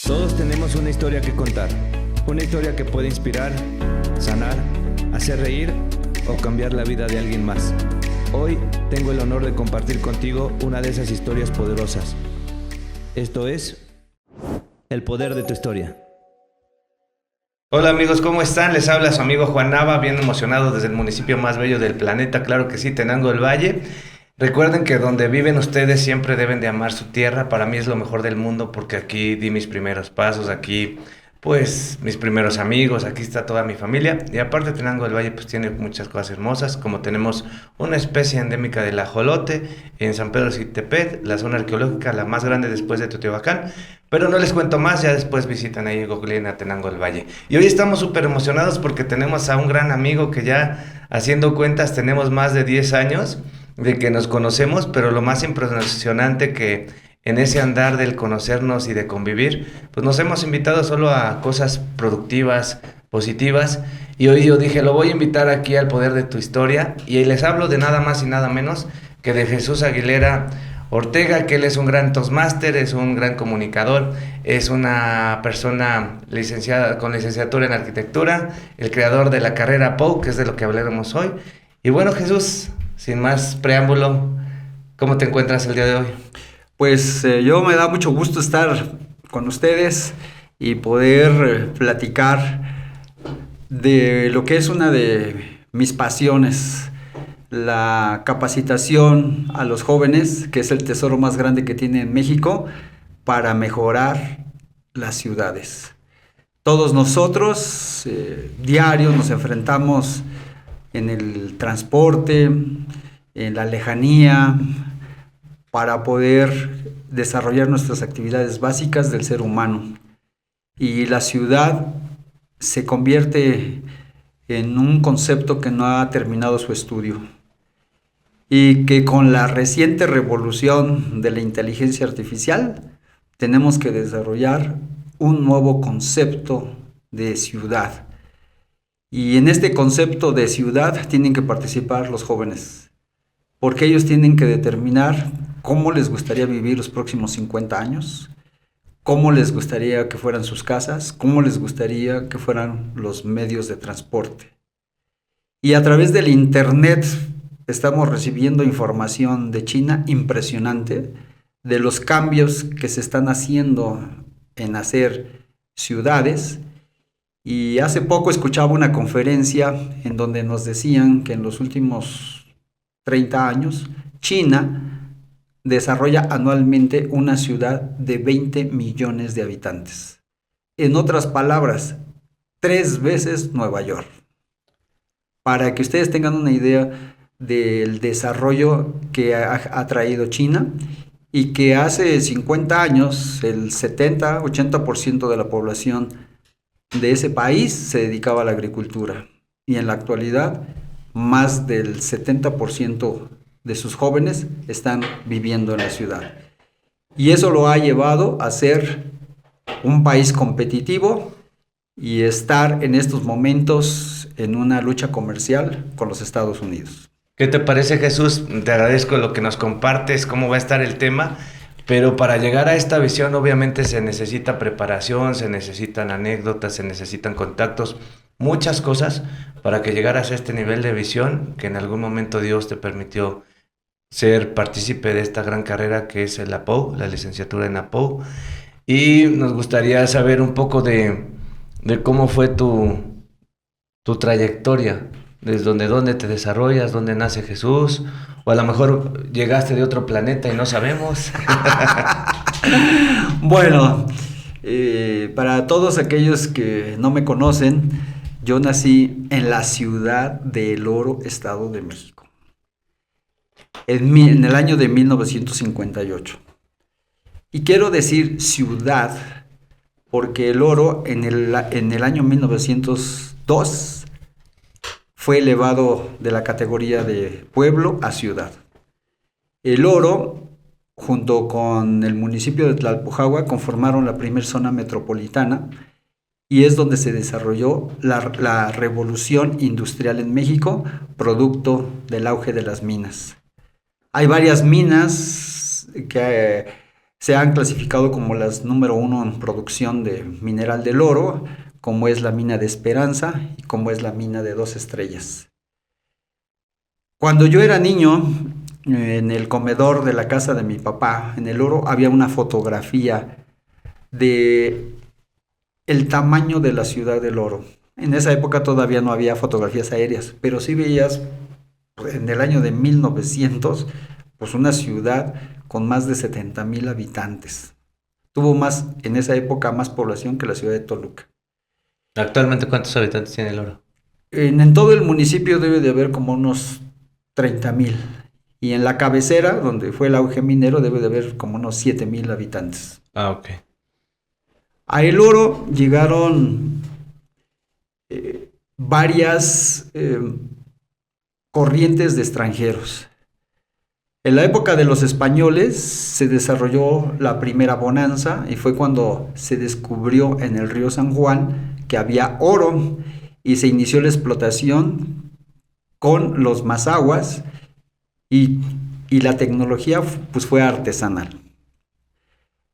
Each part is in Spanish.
Todos tenemos una historia que contar, una historia que puede inspirar, sanar, hacer reír o cambiar la vida de alguien más. Hoy tengo el honor de compartir contigo una de esas historias poderosas. Esto es El Poder de tu Historia. Hola amigos, ¿cómo están? Les habla su amigo Juan Nava, bien emocionado desde el municipio más bello del planeta, claro que sí, Tenango del Valle. Recuerden que donde viven ustedes siempre deben de amar su tierra. Para mí es lo mejor del mundo porque aquí di mis primeros pasos, aquí pues mis primeros amigos, aquí está toda mi familia. Y aparte Tenango del Valle pues tiene muchas cosas hermosas, como tenemos una especie endémica del ajolote en San Pedro Xiltepec, la zona arqueológica la más grande después de Teotihuacán. Pero no les cuento más, ya después visitan ahí googleen a Tenango del Valle. Y hoy estamos súper emocionados porque tenemos a un gran amigo que ya haciendo cuentas tenemos más de 10 años de que nos conocemos, pero lo más impresionante que en ese andar del conocernos y de convivir, pues nos hemos invitado solo a cosas productivas, positivas, y hoy yo dije, lo voy a invitar aquí al Poder de tu Historia, y les hablo de nada más y nada menos que de Jesús Aguilera Ortega, que él es un gran Toastmaster, es un gran comunicador, es una persona licenciada con licenciatura en arquitectura, el creador de la carrera POU, que es de lo que hablaremos hoy. Y bueno, Jesús, sin más preámbulo, ¿cómo te encuentras el día de hoy? Pues yo me da mucho gusto estar con ustedes y poder platicar de lo que es una de mis pasiones, la capacitación a los jóvenes, que es el tesoro más grande que tiene en México, para mejorar las ciudades. Todos nosotros diario nos enfrentamos en el transporte, en la lejanía, para poder desarrollar nuestras actividades básicas del ser humano. Y la ciudad se convierte en un concepto que no ha terminado su estudio. Y que con la reciente revolución de la inteligencia artificial, tenemos que desarrollar un nuevo concepto de ciudad. Y en este concepto de ciudad tienen que participar los jóvenes, porque ellos tienen que determinar cómo les gustaría vivir los próximos 50 años, cómo les gustaría que fueran sus casas, cómo les gustaría que fueran los medios de transporte. Y a través del internet estamos recibiendo información de China impresionante de los cambios que se están haciendo en hacer ciudades. Y hace poco escuchaba una conferencia en donde nos decían que en los últimos 30 años, China desarrolla anualmente una ciudad de 20 millones de habitantes. En otras palabras, 3 veces Nueva York. Para que ustedes tengan una idea del desarrollo que ha traído China, y que hace 50 años el 70-80% de la población de ese país se dedicaba a la agricultura, y en la actualidad más del 70% de sus jóvenes están viviendo en la ciudad. Y eso lo ha llevado a ser un país competitivo y estar en estos momentos en una lucha comercial con los Estados Unidos. ¿Qué te parece, Jesús? Te agradezco lo que nos compartes, cómo va a estar el tema. Pero para llegar a esta visión obviamente se necesita preparación, se necesitan anécdotas, se necesitan contactos, muchas cosas para que llegaras a este nivel de visión que en algún momento Dios te permitió ser partícipe de esta gran carrera que es la POU, la licenciatura en la POU. Y nos gustaría saber un poco de cómo fue tu trayectoria, desde dónde te desarrollas, dónde nace Jesús, o a lo mejor llegaste de otro planeta y no sabemos. Bueno, para todos aquellos que no me conocen, yo nací en la ciudad de El Oro, Estado de México, en el año de 1958. Y quiero decir ciudad porque El Oro en el año 1902 fue elevado de la categoría de pueblo a ciudad. El Oro, junto con el municipio de Tlalpujahua, conformaron la primera zona metropolitana y es donde se desarrolló la revolución industrial en México, producto del auge de las minas. Hay varias minas que se han clasificado como las número 1 en producción de mineral del oro, como es la mina de Esperanza y como es la mina de Dos Estrellas. Cuando yo era niño, en el comedor de la casa de mi papá, en el oro, había una fotografía de el tamaño de la ciudad del oro. En esa época todavía no había fotografías aéreas, pero sí veías en el año de 1900, pues una ciudad con más de 70,000 habitantes. Tuvo más, en esa época, más población que la ciudad de Toluca. ¿Actualmente cuántos habitantes tiene el oro? En todo el municipio debe de haber como unos 30,000. Y en la cabecera, donde fue el auge minero, debe de haber como unos 7,000 habitantes. Ah, ok. A El Oro llegaron varias corrientes de extranjeros. En la época de los españoles se desarrolló la primera bonanza y fue cuando se descubrió en el río San Juan que había oro y se inició la explotación con los mazahuas y la tecnología pues fue artesanal.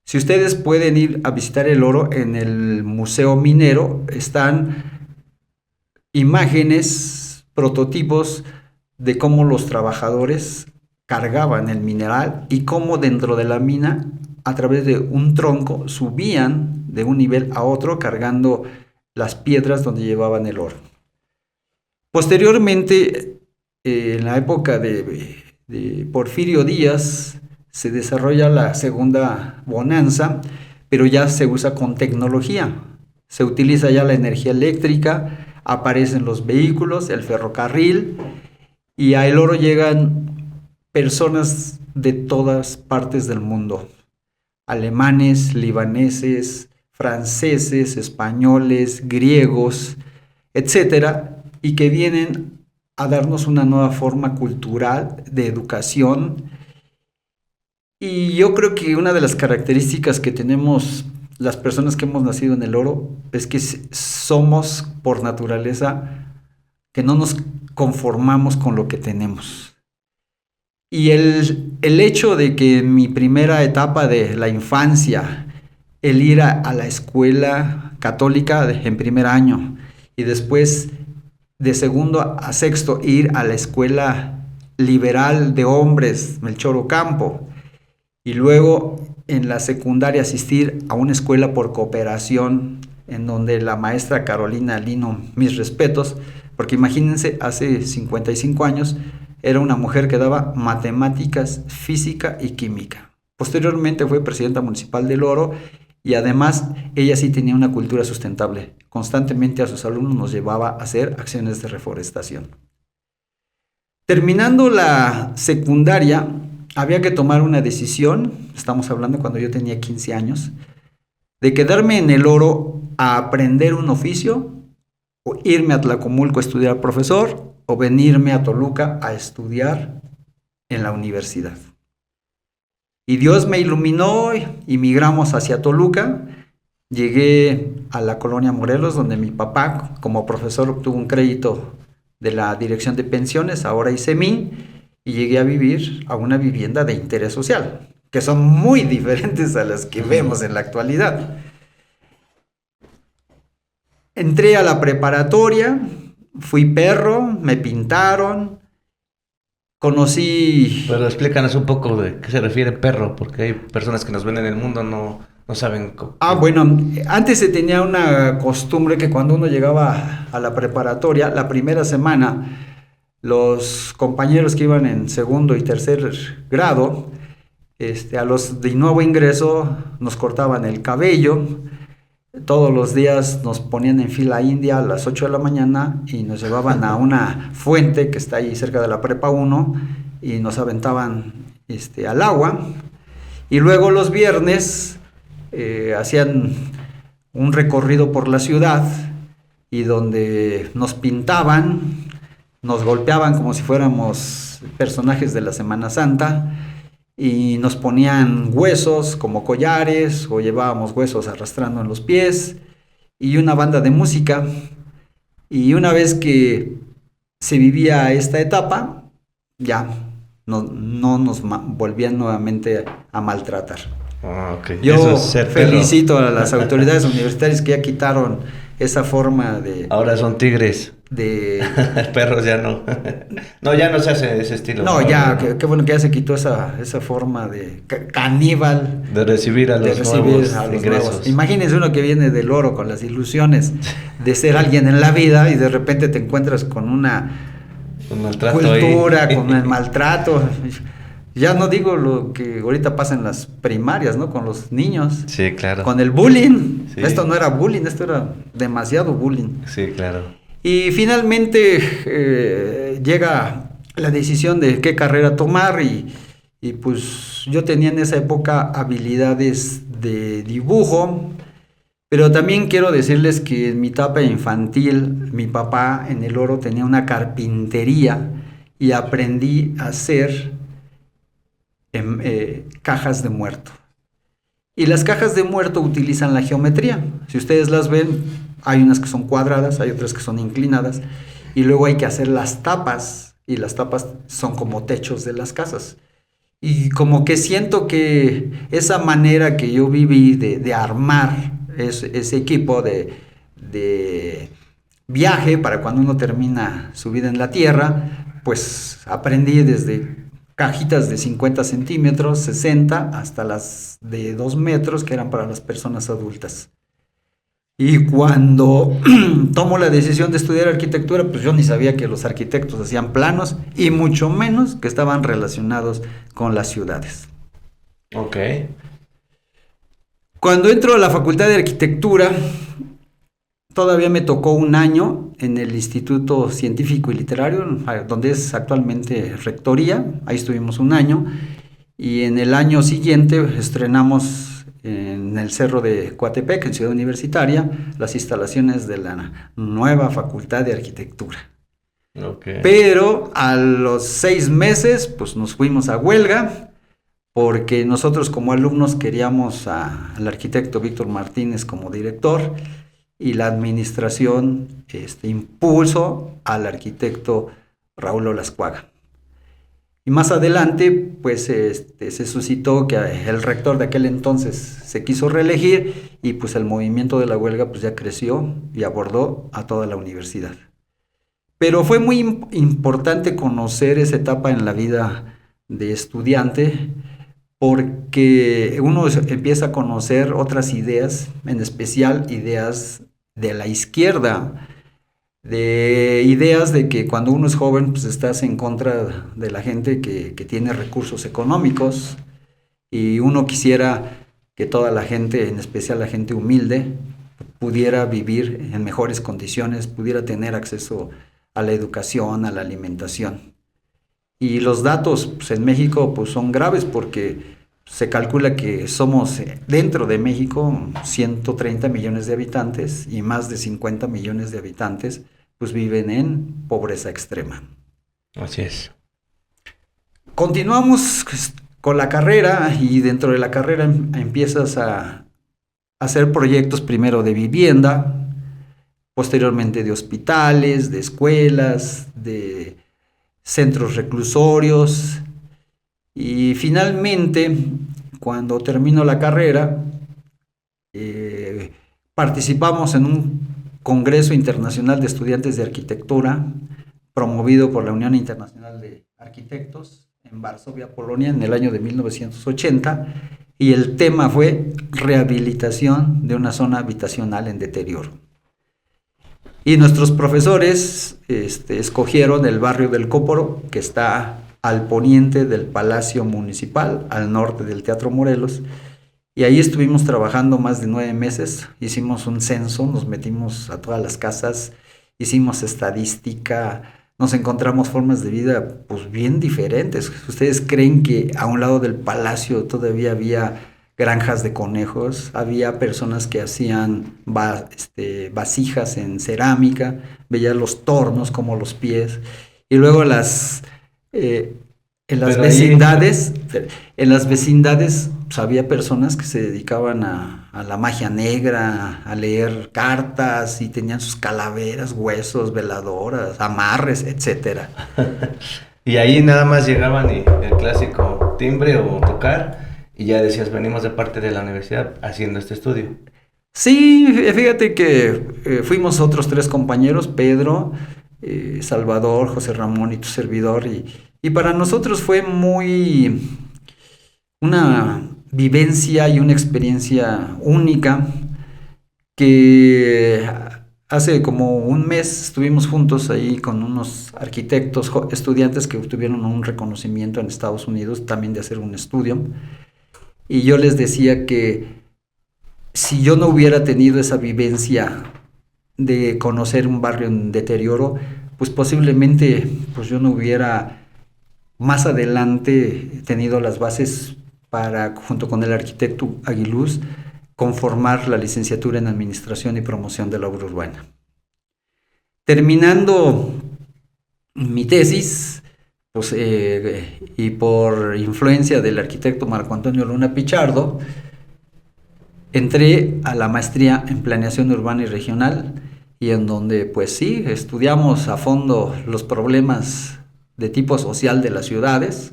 Si ustedes pueden ir a visitar el oro en el Museo Minero, están imágenes, prototipos de cómo los trabajadores cargaban el mineral y cómo dentro de la mina, a través de un tronco, subían de un nivel a otro cargando las piedras donde llevaban el oro. Posteriormente, en la época de Porfirio Díaz, se desarrolla la segunda bonanza, pero ya se usa con tecnología. Se utiliza ya la energía eléctrica, aparecen los vehículos, el ferrocarril, y a El Oro llegan personas de todas partes del mundo. Alemanes, libaneses, franceses, españoles, griegos, etcétera, y que vienen a darnos una nueva forma cultural de educación. Y yo creo que una de las características que tenemos las personas que hemos nacido en el oro es que somos por naturaleza que no nos conformamos con lo que tenemos. Y el hecho de que en mi primera etapa de la infancia, el ir a la escuela católica en primer año y después de segundo a sexto ir a la escuela liberal de hombres, Melchor Ocampo, y luego en la secundaria asistir a una escuela por cooperación en donde la maestra Carolina Lino, mis respetos, porque imagínense, hace 55 años era una mujer que daba matemáticas, física y química. Posteriormente fue presidenta municipal del Oro y además ella sí tenía una cultura sustentable. Constantemente a sus alumnos nos llevaba a hacer acciones de reforestación. Terminando la secundaria, había que tomar una decisión, estamos hablando cuando yo tenía 15 años, de quedarme en el Oro a aprender un oficio, o irme a Tlacomulco a estudiar profesor, o venirme a Toluca a estudiar en la universidad. Y Dios me iluminó y migramos hacia Toluca. Llegué a la colonia Morelos, donde mi papá, como profesor, obtuvo un crédito de la Dirección de Pensiones, ahora ICEMIN, y llegué a vivir a una vivienda de interés social, que son muy diferentes a las que vemos en la actualidad. Entré a la preparatoria, fui perro, me pintaron, conocí... Pero explícanos un poco de qué se refiere perro, porque hay personas que nos ven en el mundo no saben cómo. Bueno, antes se tenía una costumbre que cuando uno llegaba a la preparatoria, la primera semana, los compañeros que iban en segundo y tercer grado, a los de nuevo ingreso nos cortaban el cabello, todos los días nos ponían en fila india a las 8 de la mañana y nos llevaban a una fuente que está ahí cerca de la Prepa 1 y nos aventaban al agua. Y luego los viernes hacían un recorrido por la ciudad y donde nos pintaban, nos golpeaban como si fuéramos personajes de la Semana Santa y nos ponían huesos como collares o llevábamos huesos arrastrando en los pies y una banda de música. Y una vez que se vivía esta etapa, ya no nos volvían nuevamente a maltratar. Ok. Yo Eso es ser perro. felicito a las autoridades universitarias que ya quitaron esa forma de... Ahora son tigres. de Perros ya no. No, ya no se hace ese estilo. no, ya, No. qué bueno que ya se quitó esa forma de caníbal De recibir a de los recibir nuevos a los ingresos. nuevos. Imagínense uno que viene del oro con las ilusiones de ser alguien en la vida y de repente te encuentras con una Un maltrato cultura, ahí. con el maltrato. Ya no digo lo que ahorita pasa en las primarias, ¿no? Con los niños, Sí, claro. con el bullying. Sí. Esto no era bullying, esto era demasiado bullying. Sí, claro. Y finalmente llega la decisión de qué carrera tomar y pues yo tenía en esa época habilidades de dibujo, pero también quiero decirles que en mi etapa infantil mi papá en El Oro tenía una carpintería y aprendí a hacer cajas de muerto. Y las cajas de muerto utilizan la geometría. Si ustedes las ven, hay unas que son cuadradas, hay otras que son inclinadas, y luego hay que hacer las tapas, y las tapas son como techos de las casas. Y como que siento que esa manera que yo viví de armar ese equipo de viaje para cuando uno termina su vida en la tierra, pues aprendí desde cajitas de 50 centímetros, 60, hasta las de 2 metros, que eran para las personas adultas. Y cuando tomo la decisión de estudiar arquitectura, pues yo ni sabía que los arquitectos hacían planos, y mucho menos que estaban relacionados con las ciudades. Ok. Cuando entro a la Facultad de Arquitectura, todavía me tocó un año en el Instituto Científico y Literario, donde es actualmente rectoría. Ahí estuvimos un año, y en el año siguiente estrenamos en el Cerro de Coatepec, en Ciudad Universitaria, las instalaciones de la nueva Facultad de Arquitectura. Okay. Pero a los 6 meses, pues nos fuimos a huelga, porque nosotros como alumnos queríamos al arquitecto Víctor Martínez como director, y la administración impuso al arquitecto Raúl Olascuaga. Y más adelante, pues se suscitó que el rector de aquel entonces se quiso reelegir, y pues el movimiento de la huelga pues ya creció y abordó a toda la universidad. Pero fue muy importante conocer esa etapa en la vida de estudiante, porque uno empieza a conocer otras ideas, en especial ideas de la izquierda, de ideas de que cuando uno es joven pues estás en contra de la gente que tiene recursos económicos, y uno quisiera que toda la gente, en especial la gente humilde, pudiera vivir en mejores condiciones, pudiera tener acceso a la educación, a la alimentación. Y los datos pues, en México pues, son graves, porque se calcula que somos dentro de México 130 millones de habitantes, y más de 50 millones de habitantes pues viven en pobreza extrema. Así es. Continuamos con la carrera, y dentro de la carrera empiezas a hacer proyectos primero de vivienda, posteriormente de hospitales, de escuelas, de centros reclusorios, y finalmente, cuando termino la carrera, participamos en un Congreso Internacional de Estudiantes de Arquitectura, promovido por la Unión Internacional de Arquitectos, en Varsovia, Polonia, en el año de 1980, y el tema fue rehabilitación de una zona habitacional en deterioro. Y nuestros profesores escogieron el barrio del Cóporo, que está al poniente del Palacio Municipal, al norte del Teatro Morelos, y ahí estuvimos trabajando más de 9 meses, hicimos un censo, nos metimos a todas las casas, hicimos estadística, nos encontramos formas de vida pues bien diferentes. ¿Ustedes creen que a un lado del palacio todavía había granjas de conejos? Había personas que hacían vasijas en cerámica, veías los tornos como los pies, y luego en las vecindades pues, había personas que se dedicaban a la magia negra, a leer cartas, y tenían sus calaveras, huesos, veladoras, amarres, etcétera. Y ahí nada más llegaban y el clásico timbre o tocar, Y ya decías, venimos de parte de la universidad haciendo este estudio. Sí, fíjate que fuimos otros 3 compañeros, Pedro, Salvador, José Ramón y tu servidor, y para nosotros fue muy una vivencia y una experiencia única que hace como un mes estuvimos juntos ahí con unos arquitectos, estudiantes que obtuvieron un reconocimiento en Estados Unidos también de hacer un estudio, y yo les decía que si yo no hubiera tenido esa vivencia de conocer un barrio en deterioro, pues posiblemente pues yo no hubiera más adelante tenido las bases para, junto con el arquitecto Aguiluz, conformar la licenciatura en Administración y Promoción de la Obra Urbana. Terminando mi tesis, pues, y por influencia del arquitecto Marco Antonio Luna Pichardo, entré a la maestría en Planeación Urbana y Regional, y en donde pues sí, estudiamos a fondo los problemas de tipo social de las ciudades,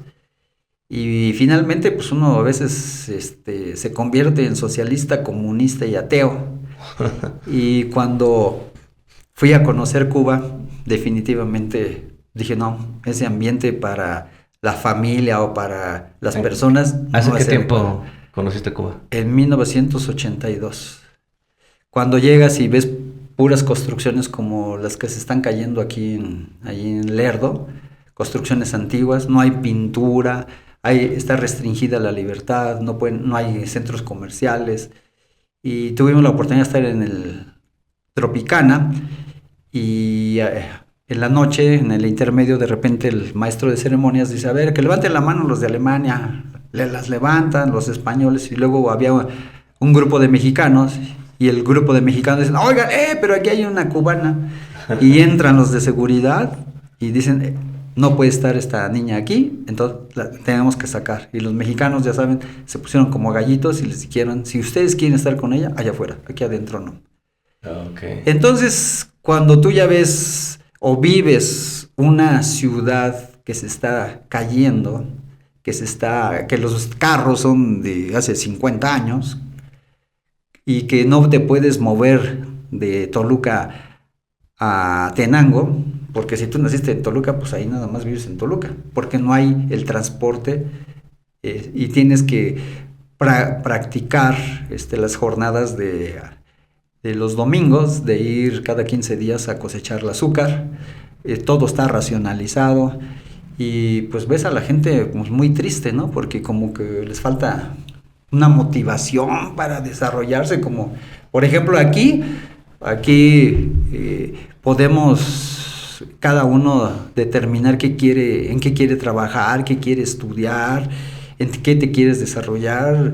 y finalmente pues uno a veces se convierte en socialista, comunista y ateo. Y cuando fui a conocer Cuba, definitivamente dije, no, ese ambiente para la familia o para las personas... ¿Hace no qué es tiempo conociste Cuba? En 1982. Cuando llegas y ves puras construcciones como las que se están cayendo allí en Lerdo, construcciones antiguas, no hay pintura, está restringida la libertad, no hay centros comerciales, y tuvimos la oportunidad de estar en el Tropicana, y en la noche, en el intermedio, de repente el maestro de ceremonias dice, a ver, que levanten la mano los de Alemania, las levantan los españoles, y luego había un grupo de mexicanos, y el grupo de mexicanos dicen, oigan, pero aquí hay una cubana, y entran los de seguridad, y dicen, no puede estar esta niña aquí, entonces la tenemos que sacar. Y los mexicanos, ya saben, se pusieron como gallitos y les dijeron, si ustedes quieren estar con ella, allá afuera, aquí adentro no. Okay. Entonces, cuando tú ya ves o vives una ciudad que se está cayendo, que los carros son de hace 50 años, y que no te puedes mover de Toluca a Tenango, porque si tú naciste en Toluca, pues ahí nada más vives en Toluca, porque no hay el transporte, y tienes que practicar las jornadas de los domingos, de ir cada 15 días a cosechar el azúcar. Todo está racionalizado, y pues ves a la gente pues, muy triste, ¿no? Porque como que les falta una motivación para desarrollarse, como por ejemplo aquí podemos cada uno determinar en qué quiere trabajar, qué quiere estudiar, en qué te quieres desarrollar,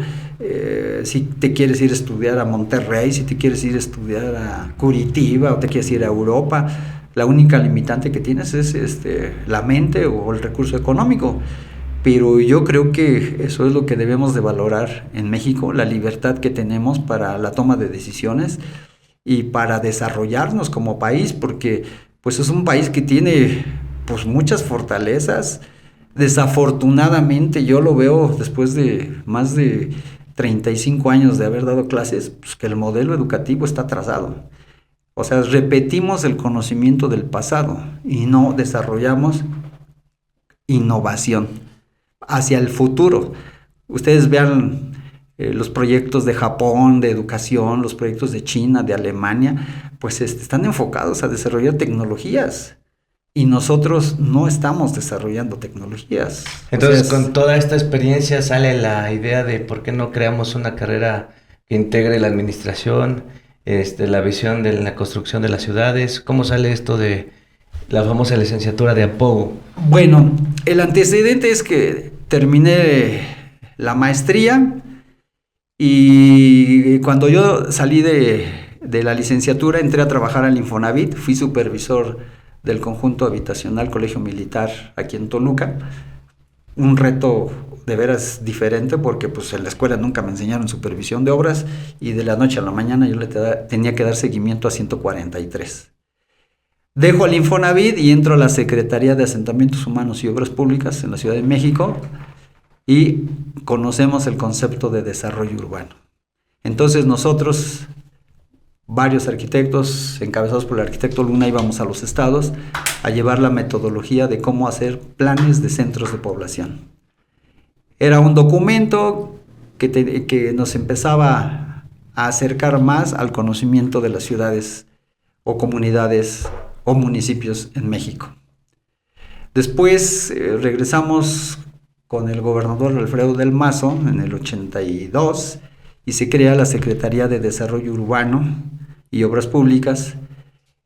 si te quieres ir a estudiar a Monterrey, si te quieres ir a estudiar a Curitiba o te quieres ir a Europa. La única limitante que tienes es la mente o el recurso económico. Pero yo creo que eso es lo que debemos de valorar en México, la libertad que tenemos para la toma de decisiones y para desarrollarnos como país, porque pues es un país que tiene pues muchas fortalezas. Desafortunadamente yo lo veo después de más de 35 años de haber dado clases, pues que el modelo educativo está atrasado. O sea, repetimos el conocimiento del pasado y no desarrollamos innovación hacia el futuro. Ustedes vean los proyectos de Japón, de educación, los proyectos de China, de Alemania, pues están enfocados a desarrollar tecnologías. Y nosotros no estamos desarrollando tecnologías. Entonces, con toda esta experiencia sale la idea de por qué no creamos una carrera que integre la administración, la visión de la construcción de las ciudades. ¿Cómo sale esto de la famosa licenciatura de Apogo? Bueno, el antecedente es que terminé la maestría, y cuando yo salí de la licenciatura entré a trabajar al Infonavit, fui supervisor del conjunto habitacional Colegio Militar aquí en Toluca. Un reto de veras diferente, porque pues en la escuela nunca me enseñaron supervisión de obras, y de la noche a la mañana yo tenía que dar seguimiento a 143. Dejo al Infonavit y entro a la Secretaría de Asentamientos Humanos y Obras Públicas en la Ciudad de México, y conocemos el concepto de desarrollo urbano. Entonces nosotros, varios arquitectos, encabezados por el arquitecto Luna, íbamos a los estados a llevar la metodología de cómo hacer planes de centros de población. Era un documento que nos empezaba a acercar más al conocimiento de las ciudades o comunidades o municipios en México. Después regresamos con el gobernador Alfredo del Mazo en el 82 y se crea la Secretaría de Desarrollo Urbano y Obras Públicas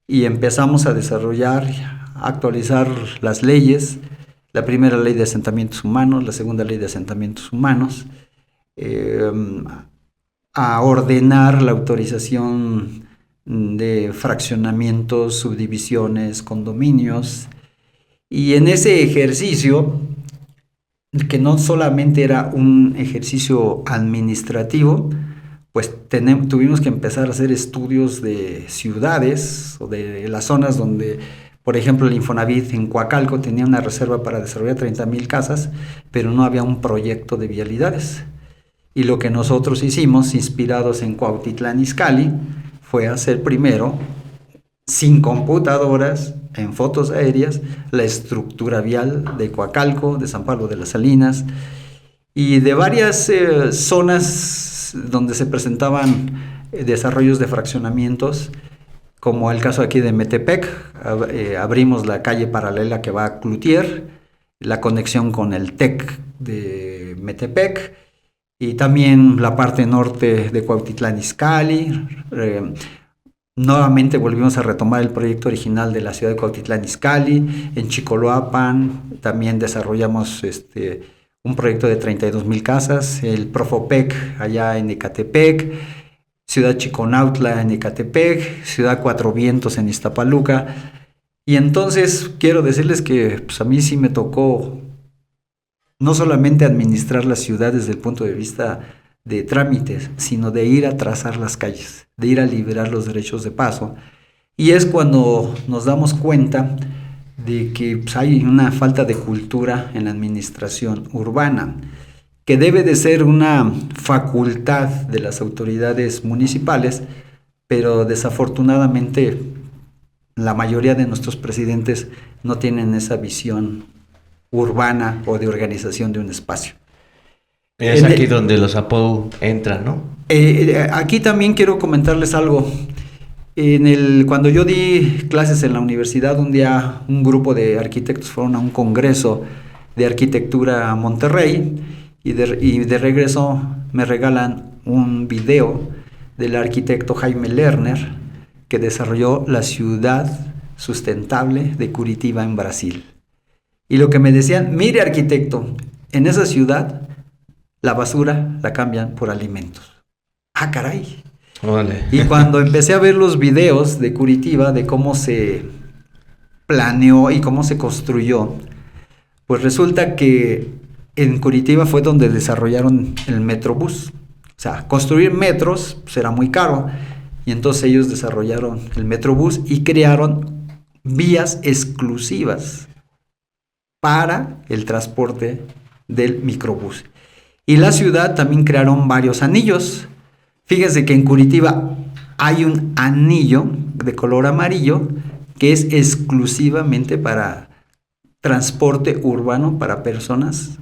y empezamos a desarrollar, a actualizar las leyes, la primera ley de asentamientos humanos, la segunda ley de asentamientos humanos, a ordenar la autorización de fraccionamientos, subdivisiones, condominios. Y en ese ejercicio, que no solamente era un ejercicio administrativo, pues tuvimos que empezar a hacer estudios de ciudades o de las zonas donde, por ejemplo, el Infonavit en Coacalco tenía una reserva para desarrollar 30,000 casas, pero no había un proyecto de vialidades. Y lo que nosotros hicimos, inspirados en Cuautitlán Izcalli, fue hacer primero, sin computadoras, en fotos aéreas, la estructura vial de Coacalco, de San Pablo de las Salinas y de varias zonas donde se presentaban desarrollos de fraccionamientos, como el caso aquí de Metepec. Abrimos la calle paralela que va a Cloutier, la conexión con el TEC de Metepec, y también la parte norte de Cuautitlán Izcalli. Nuevamente volvimos a retomar el proyecto original de la ciudad de Cuautitlán Izcalli. En Chicoloapan también desarrollamos un proyecto de 32,000 casas. El Profopec allá en Ecatepec, Ciudad Chiconautla en Ecatepec, Ciudad Cuatro Vientos en Iztapaluca. Y entonces quiero decirles que pues, a mí sí me tocó no solamente administrar la ciudad desde el punto de vista de trámites, sino de ir a trazar las calles, de ir a liberar los derechos de paso. Y es cuando nos damos cuenta de que pues, hay una falta de cultura en la administración urbana, que debe de ser una facultad de las autoridades municipales, pero desafortunadamente la mayoría de nuestros presidentes no tienen esa visión urbana o de organización de un espacio. Es aquí donde los APOU entran, ¿no? Aquí también quiero comentarles algo. Cuando yo di clases en la universidad, un día un grupo de arquitectos fueron a un congreso de arquitectura a Monterrey y de regreso me regalan un video del arquitecto Jaime Lerner que desarrolló la ciudad sustentable de Curitiba en Brasil. Y lo que me decían, mire arquitecto, en esa ciudad la basura la cambian por alimentos. ¡Ah, caray! Vale. Y cuando empecé a ver los videos de Curitiba, de cómo se planeó y cómo se construyó, pues resulta que en Curitiba fue donde desarrollaron el Metrobús. O sea, construir metros pues, era muy caro. Y entonces ellos desarrollaron el Metrobús y crearon vías exclusivas para el transporte del microbús. Y la ciudad también crearon varios anillos. Fíjense que en Curitiba hay un anillo de color amarillo que es exclusivamente para transporte urbano para personas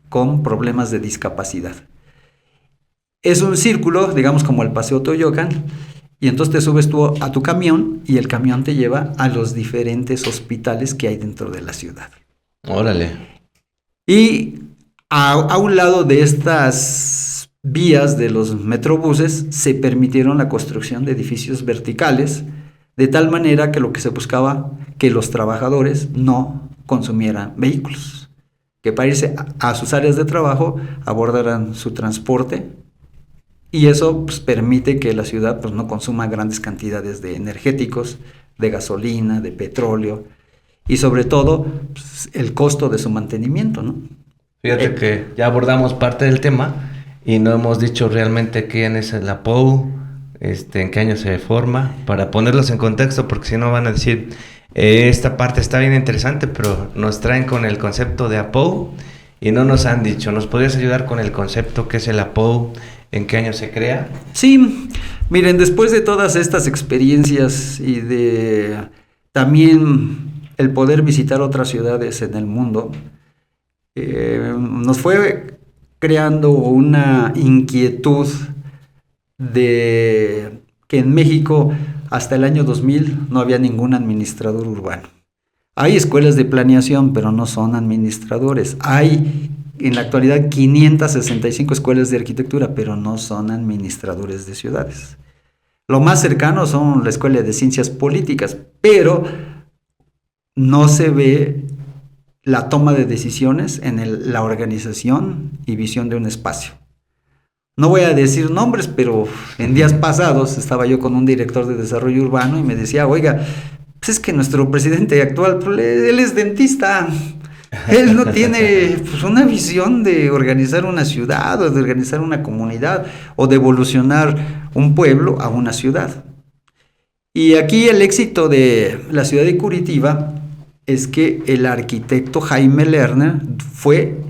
con problemas de discapacidad. Es un círculo, digamos como el Paseo Toyocan, y entonces te subes tú a tu camión y el camión te lleva a los diferentes hospitales que hay dentro de la ciudad. Órale. Y a un lado de estas vías de los metrobuses se permitieron la construcción de edificios verticales, de tal manera que lo que se buscaba, que los trabajadores no consumieran vehículos, que para irse a sus áreas de trabajo abordaran su transporte, y eso pues, permite que la ciudad pues, no consuma grandes cantidades de energéticos, de gasolina, de petróleo, y sobre todo pues, el costo de su mantenimiento, ¿no? Fíjate que ya abordamos parte del tema y no hemos dicho realmente quién es el APOU, en qué año se forma, para ponerlos en contexto, porque si no van a decir, esta parte está bien interesante, pero nos traen con el concepto de APOU y no nos han dicho. ¿Nos podrías ayudar con el concepto que es el APOU? ¿En qué año se crea? Sí, miren, después de todas estas experiencias y de también el poder visitar otras ciudades en el mundo, nos fue creando una inquietud de que en México hasta el año 2000 no había ningún administrador urbano. Hay escuelas de planeación, pero no son administradores. Hay en la actualidad 565 escuelas de arquitectura, pero no son administradores de ciudades. Lo más cercano son la Escuela de Ciencias Políticas, pero no se ve la toma de decisiones en la organización y visión de un espacio. No voy a decir nombres, pero en días pasados estaba yo con un director de desarrollo urbano y me decía, oiga, pues es que nuestro presidente actual, pues, él es dentista. Él no tiene pues, una visión de organizar una ciudad o de organizar una comunidad o de evolucionar un pueblo a una ciudad. Y aquí el éxito de la ciudad de Curitiba es que el arquitecto Jaime Lerner fue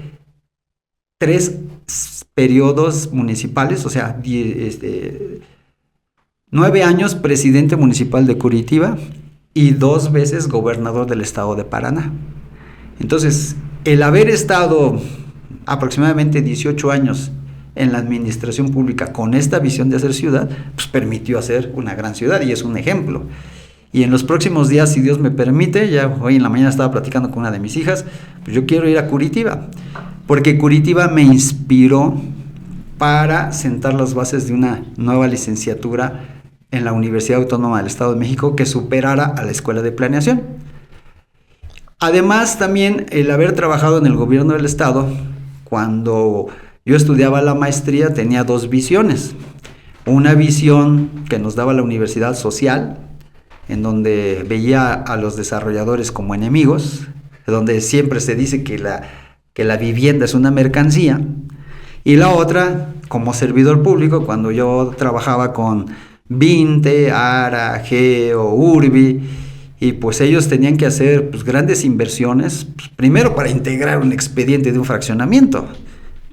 3 periodos municipales, o sea, 9 años presidente municipal de Curitiba y 2 veces gobernador del estado de Paraná. Entonces, el haber estado aproximadamente 18 años en la administración pública con esta visión de hacer ciudad, pues permitió hacer una gran ciudad y es un ejemplo. Y en los próximos días, si Dios me permite, ya hoy en la mañana estaba platicando con una de mis hijas, pues yo quiero ir a Curitiba, porque Curitiba me inspiró para sentar las bases de una nueva licenciatura en la Universidad Autónoma del Estado de México que superara a la Escuela de Planeación. Además, también el haber trabajado en el gobierno del estado, cuando yo estudiaba la maestría, tenía 2 visiones. Una visión que nos daba la universidad social, en donde veía a los desarrolladores como enemigos, donde siempre se dice que la vivienda es una mercancía, y la otra, como servidor público, cuando yo trabajaba con Vinte, Ara, Geo, Urbi, y pues ellos tenían que hacer pues, grandes inversiones, pues, primero para integrar un expediente de un fraccionamiento,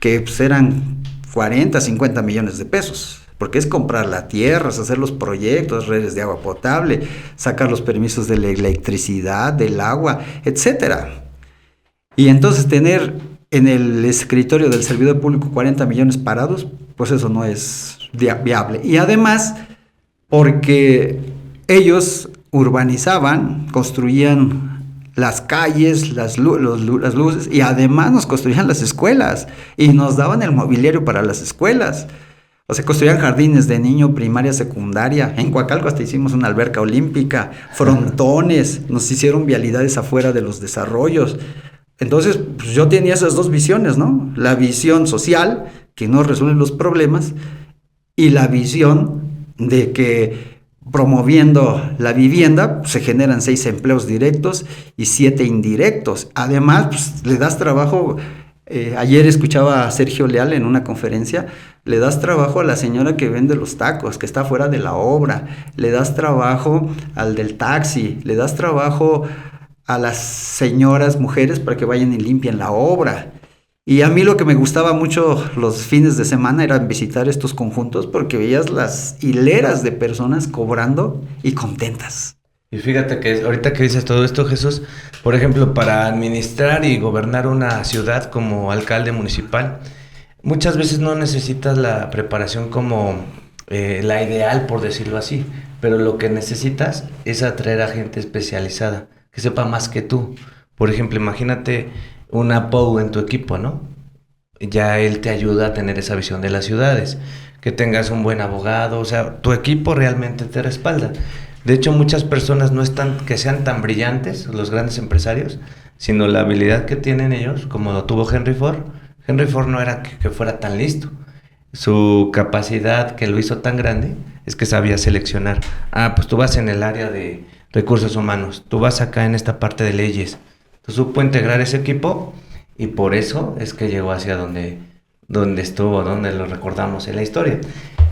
que pues, eran 40, 50 millones de pesos, porque es comprar la tierra, hacer los proyectos, redes de agua potable, sacar los permisos de la electricidad, del agua, etcétera. Y entonces tener en el escritorio del servidor público 40 millones parados, pues eso no es viable. Y además, porque ellos urbanizaban, construían las calles, las luces, y además nos construían las escuelas y nos daban el mobiliario para las escuelas. O sea, construían jardines de niño, primaria, secundaria. En Coacalco hasta hicimos una alberca olímpica, frontones, nos hicieron vialidades afuera de los desarrollos. Entonces, pues yo tenía esas 2 visiones, ¿no? La visión social, que no resuelve los problemas, y la visión de que promoviendo la vivienda, pues, se generan 6 empleos directos y 7 indirectos. Además, pues, le das trabajo. Ayer escuchaba a Sergio Leal en una conferencia, le das trabajo a la señora que vende los tacos, que está fuera de la obra, le das trabajo al del taxi, le das trabajo a las señoras mujeres para que vayan y limpien la obra. Y a mí lo que me gustaba mucho los fines de semana era visitar estos conjuntos porque veías las hileras de personas cobrando y contentas. Y fíjate que ahorita que dices todo esto, Jesús, por ejemplo, para administrar y gobernar una ciudad como alcalde municipal, muchas veces no necesitas la preparación como la ideal, por decirlo así, pero lo que necesitas es atraer a gente especializada, que sepa más que tú. Por ejemplo, imagínate un APOU en tu equipo, ¿no? Ya él te ayuda a tener esa visión de las ciudades, que tengas un buen abogado, o sea, tu equipo realmente te respalda. De hecho, muchas personas no están que sean tan brillantes, los grandes empresarios, sino la habilidad que tienen ellos, como lo tuvo Henry Ford. Henry Ford no era que fuera tan listo. Su capacidad que lo hizo tan grande es que sabía seleccionar. Pues tú vas en el área de recursos humanos, tú vas acá en esta parte de leyes. Tú supo integrar ese equipo y por eso es que llegó hacia donde estuvo, donde lo recordamos en la historia.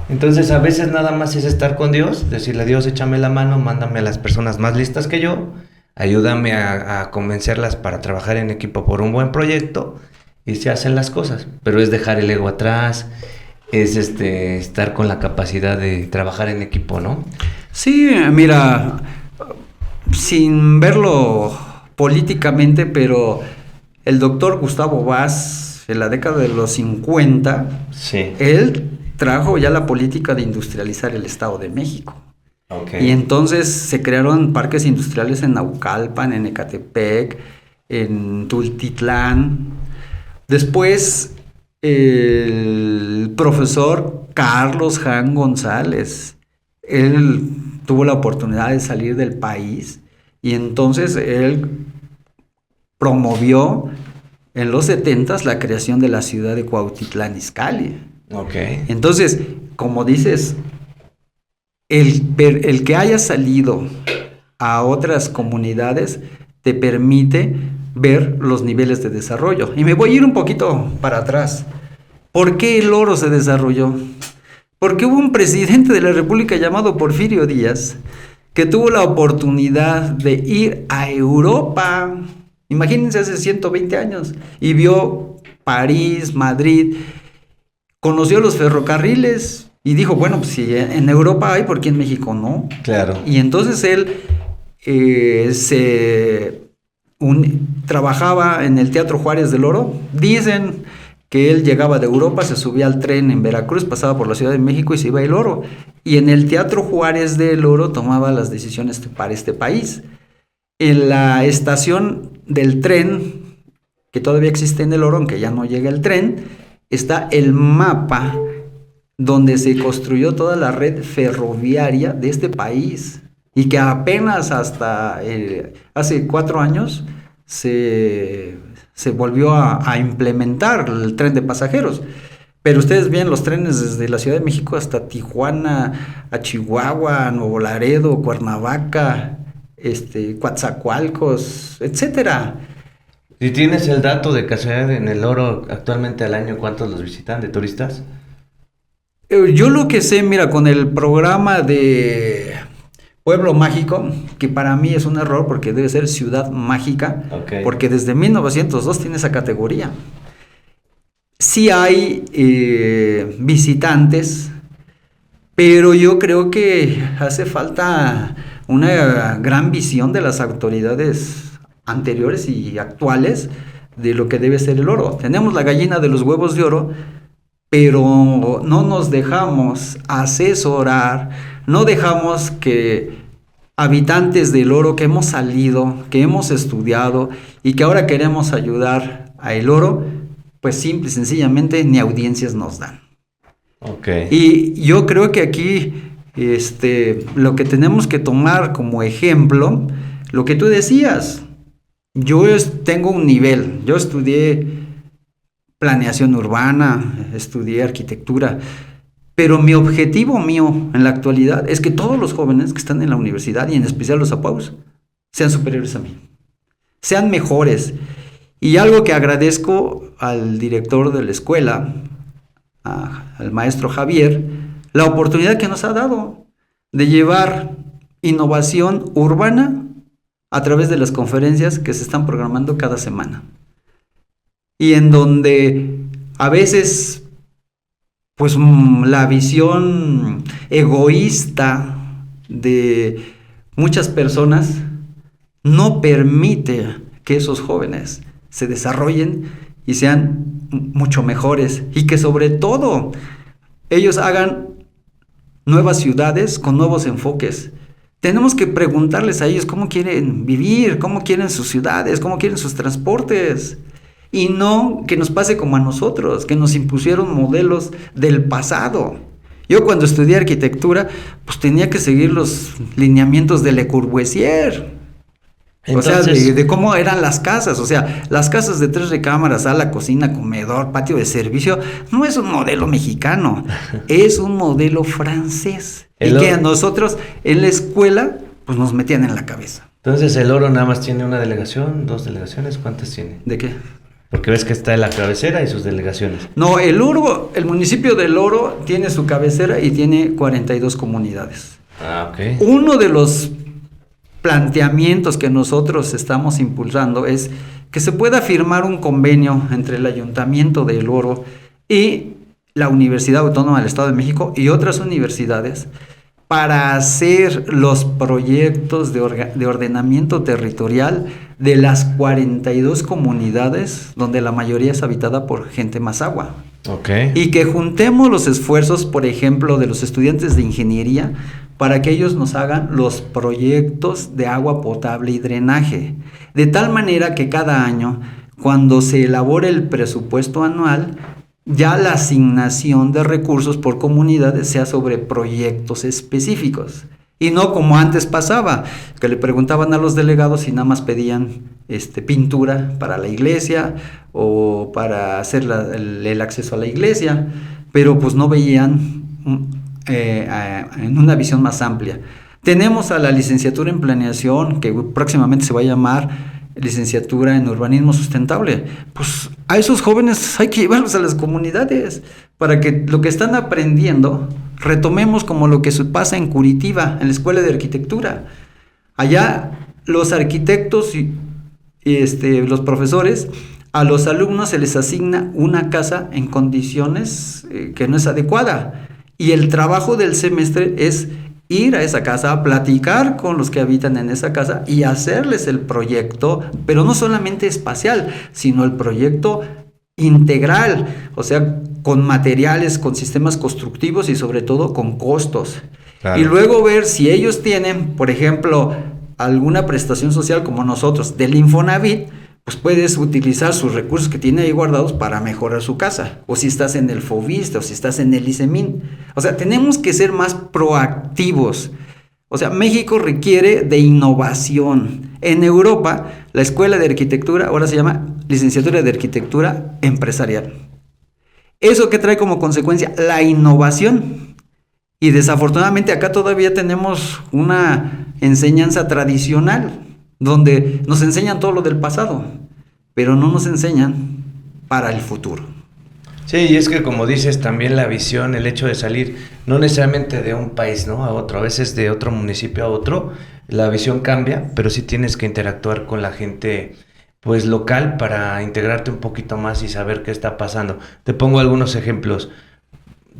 Entonces a veces nada más es estar con Dios, decirle: Dios, échame la mano, mándame a las personas más listas que yo, ayúdame a convencerlas para trabajar en equipo por un buen proyecto, y se hacen las cosas. Pero es dejar el ego atrás, es estar con la capacidad de trabajar en equipo, ¿no? Sí, mira, sin verlo políticamente, pero el doctor Gustavo Vaz, en la década de los 50, Sí. él trajo ya la política de industrializar el Estado de México. Okay. Y entonces se crearon parques industriales en Naucalpan, en Ecatepec, en Tultitlán. Después el profesor Carlos Jan González, él tuvo la oportunidad de salir del país y entonces él promovió en los 70s la creación de la ciudad de Cuautitlán Izcalli. Okay. Entonces, como dices, el que haya salido a otras comunidades te permite ver los niveles de desarrollo. Y me voy a ir un poquito para atrás. ¿Por qué el oro se desarrolló? Porque hubo un presidente de la República llamado Porfirio Díaz que tuvo la oportunidad de ir a Europa. Imagínense, hace 120 años. Y vio París, Madrid, conoció los ferrocarriles y dijo, bueno, pues si en Europa hay, ¿por qué en México no? Claro. Y entonces él trabajaba en el Teatro Juárez del Oro. Dicen que él llegaba de Europa, se subía al tren en Veracruz, pasaba por la Ciudad de México y se iba al Oro. Y en el Teatro Juárez del Oro tomaba las decisiones para este país. En la estación del tren, que todavía existe en el Oro, aunque ya no llega el tren, está el mapa donde se construyó toda la red ferroviaria de este país y que apenas hasta hace 4 años se volvió a implementar el tren de pasajeros. Pero ustedes ven los trenes desde la Ciudad de México hasta Tijuana, a Chihuahua, Nuevo Laredo, Cuernavaca, Coatzacoalcos, etcétera. ¿Y tienes el dato de casualidad en el Oro actualmente al año cuántos los visitan de turistas? Yo lo que sé, mira, con el programa de Pueblo Mágico, que para mí es un error porque debe ser Ciudad Mágica, Okay. porque desde 1902 tiene esa categoría. Sí hay visitantes, pero yo creo que hace falta una gran visión de las autoridades anteriores y actuales de lo que debe ser el oro. Tenemos la gallina de los huevos de oro, pero no nos dejamos asesorar, no dejamos que habitantes del oro que hemos salido, que hemos estudiado y que ahora queremos ayudar a el oro, pues simple y sencillamente ni audiencias nos dan. Okay. Y yo creo que aquí lo que tenemos que tomar como ejemplo, lo que tú decías, yo tengo un nivel, yo estudié planeación urbana, estudié arquitectura, pero mi objetivo mío en la actualidad es que todos los jóvenes que están en la universidad y en especial los APAUs sean superiores a mí, sean mejores. Y algo que agradezco al director de la escuela, al maestro Javier, la oportunidad que nos ha dado de llevar innovación urbana a través de las conferencias que se están programando cada semana. Y en donde a veces, pues la visión egoísta de muchas personas no permite que esos jóvenes se desarrollen y sean mucho mejores y que sobre todo ellos hagan nuevas ciudades con nuevos enfoques. Tenemos que preguntarles a ellos cómo quieren vivir, cómo quieren sus ciudades, cómo quieren sus transportes. Y no que nos pase como a nosotros, que nos impusieron modelos del pasado. Yo cuando estudié arquitectura, pues tenía que seguir los lineamientos de Le Corbusier. Entonces, o sea, de cómo eran las casas. O sea, las casas de 3 recámaras, sala, cocina, comedor, patio de servicio, no es un modelo mexicano, es un modelo francés. Y que a nosotros en la escuela, pues nos metían en la cabeza. Entonces, ¿el Oro nada más tiene una delegación, 2 delegaciones? ¿Cuántas tiene? ¿De qué? Porque ves que está en la cabecera y sus delegaciones. No, el municipio del Oro tiene su cabecera y tiene 42 comunidades. Ah, ok. Uno de los planteamientos que nosotros estamos impulsando es que se pueda firmar un convenio entre el Ayuntamiento de El Oro y la Universidad Autónoma del Estado de México y otras universidades para hacer los proyectos de ordenamiento territorial de las 42 comunidades donde la mayoría es habitada por gente mazahua. Okay. Y que juntemos los esfuerzos, por ejemplo, de los estudiantes de ingeniería para que ellos nos hagan los proyectos de agua potable y drenaje. De tal manera que cada año, cuando se elabore el presupuesto anual, ya la asignación de recursos por comunidades sea sobre proyectos específicos. Y no como antes pasaba, que le preguntaban a los delegados si nada más pedían pintura para la iglesia o para hacer el acceso a la iglesia, pero pues no veían en una visión más amplia. Tenemos a la licenciatura en planeación, que próximamente se va a llamar licenciatura en urbanismo sustentable. Pues a esos jóvenes hay que llevarlos a las comunidades para que lo que están aprendiendo retomemos, como lo que pasa en Curitiba, en la Escuela de Arquitectura. Allá los arquitectos y los profesores, a los alumnos se les asigna una casa en condiciones que no es adecuada, y el trabajo del semestre es ir a esa casa, a platicar con los que habitan en esa casa y hacerles el proyecto, pero no solamente espacial, sino el proyecto integral, o sea, con materiales, con sistemas constructivos y sobre todo con costos. Claro. Y luego ver si ellos tienen, por ejemplo, alguna prestación social como nosotros del Infonavit, pues puedes utilizar sus recursos que tiene ahí guardados para mejorar su casa. O si estás en el Foviste, o si estás en el ICEMIN. O sea, tenemos que ser más proactivos. O sea, México requiere de innovación. En Europa, la Escuela de Arquitectura ahora se llama Licenciatura de Arquitectura Empresarial. ¿Eso qué trae como consecuencia? La innovación. Y desafortunadamente acá todavía tenemos una enseñanza tradicional, donde nos enseñan todo lo del pasado, pero no nos enseñan para el futuro. Sí, y es que como dices, también la visión, el hecho de salir, no necesariamente de un país, ¿no?, a otro, a veces de otro municipio a otro, la visión cambia, pero sí tienes que interactuar con la gente, pues, local para integrarte un poquito más y saber qué está pasando. Te pongo algunos ejemplos.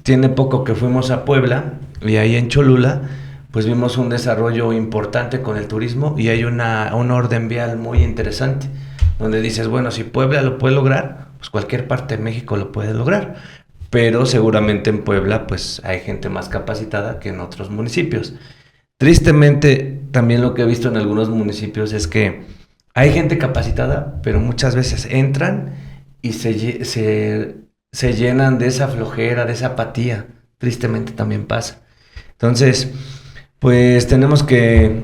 Tiene poco que fuimos a Puebla, y ahí en Cholula, pues vimos un desarrollo importante con el turismo, y hay un orden vial muy interesante, donde dices, bueno, si Puebla lo puede lograr, pues cualquier parte de México lo puede lograr, pero seguramente en Puebla pues hay gente más capacitada que en otros municipios. Tristemente, también lo que he visto en algunos municipios es que hay gente capacitada, pero muchas veces entran y se llenan de esa flojera, de esa apatía. Tristemente también pasa. Entonces, pues tenemos que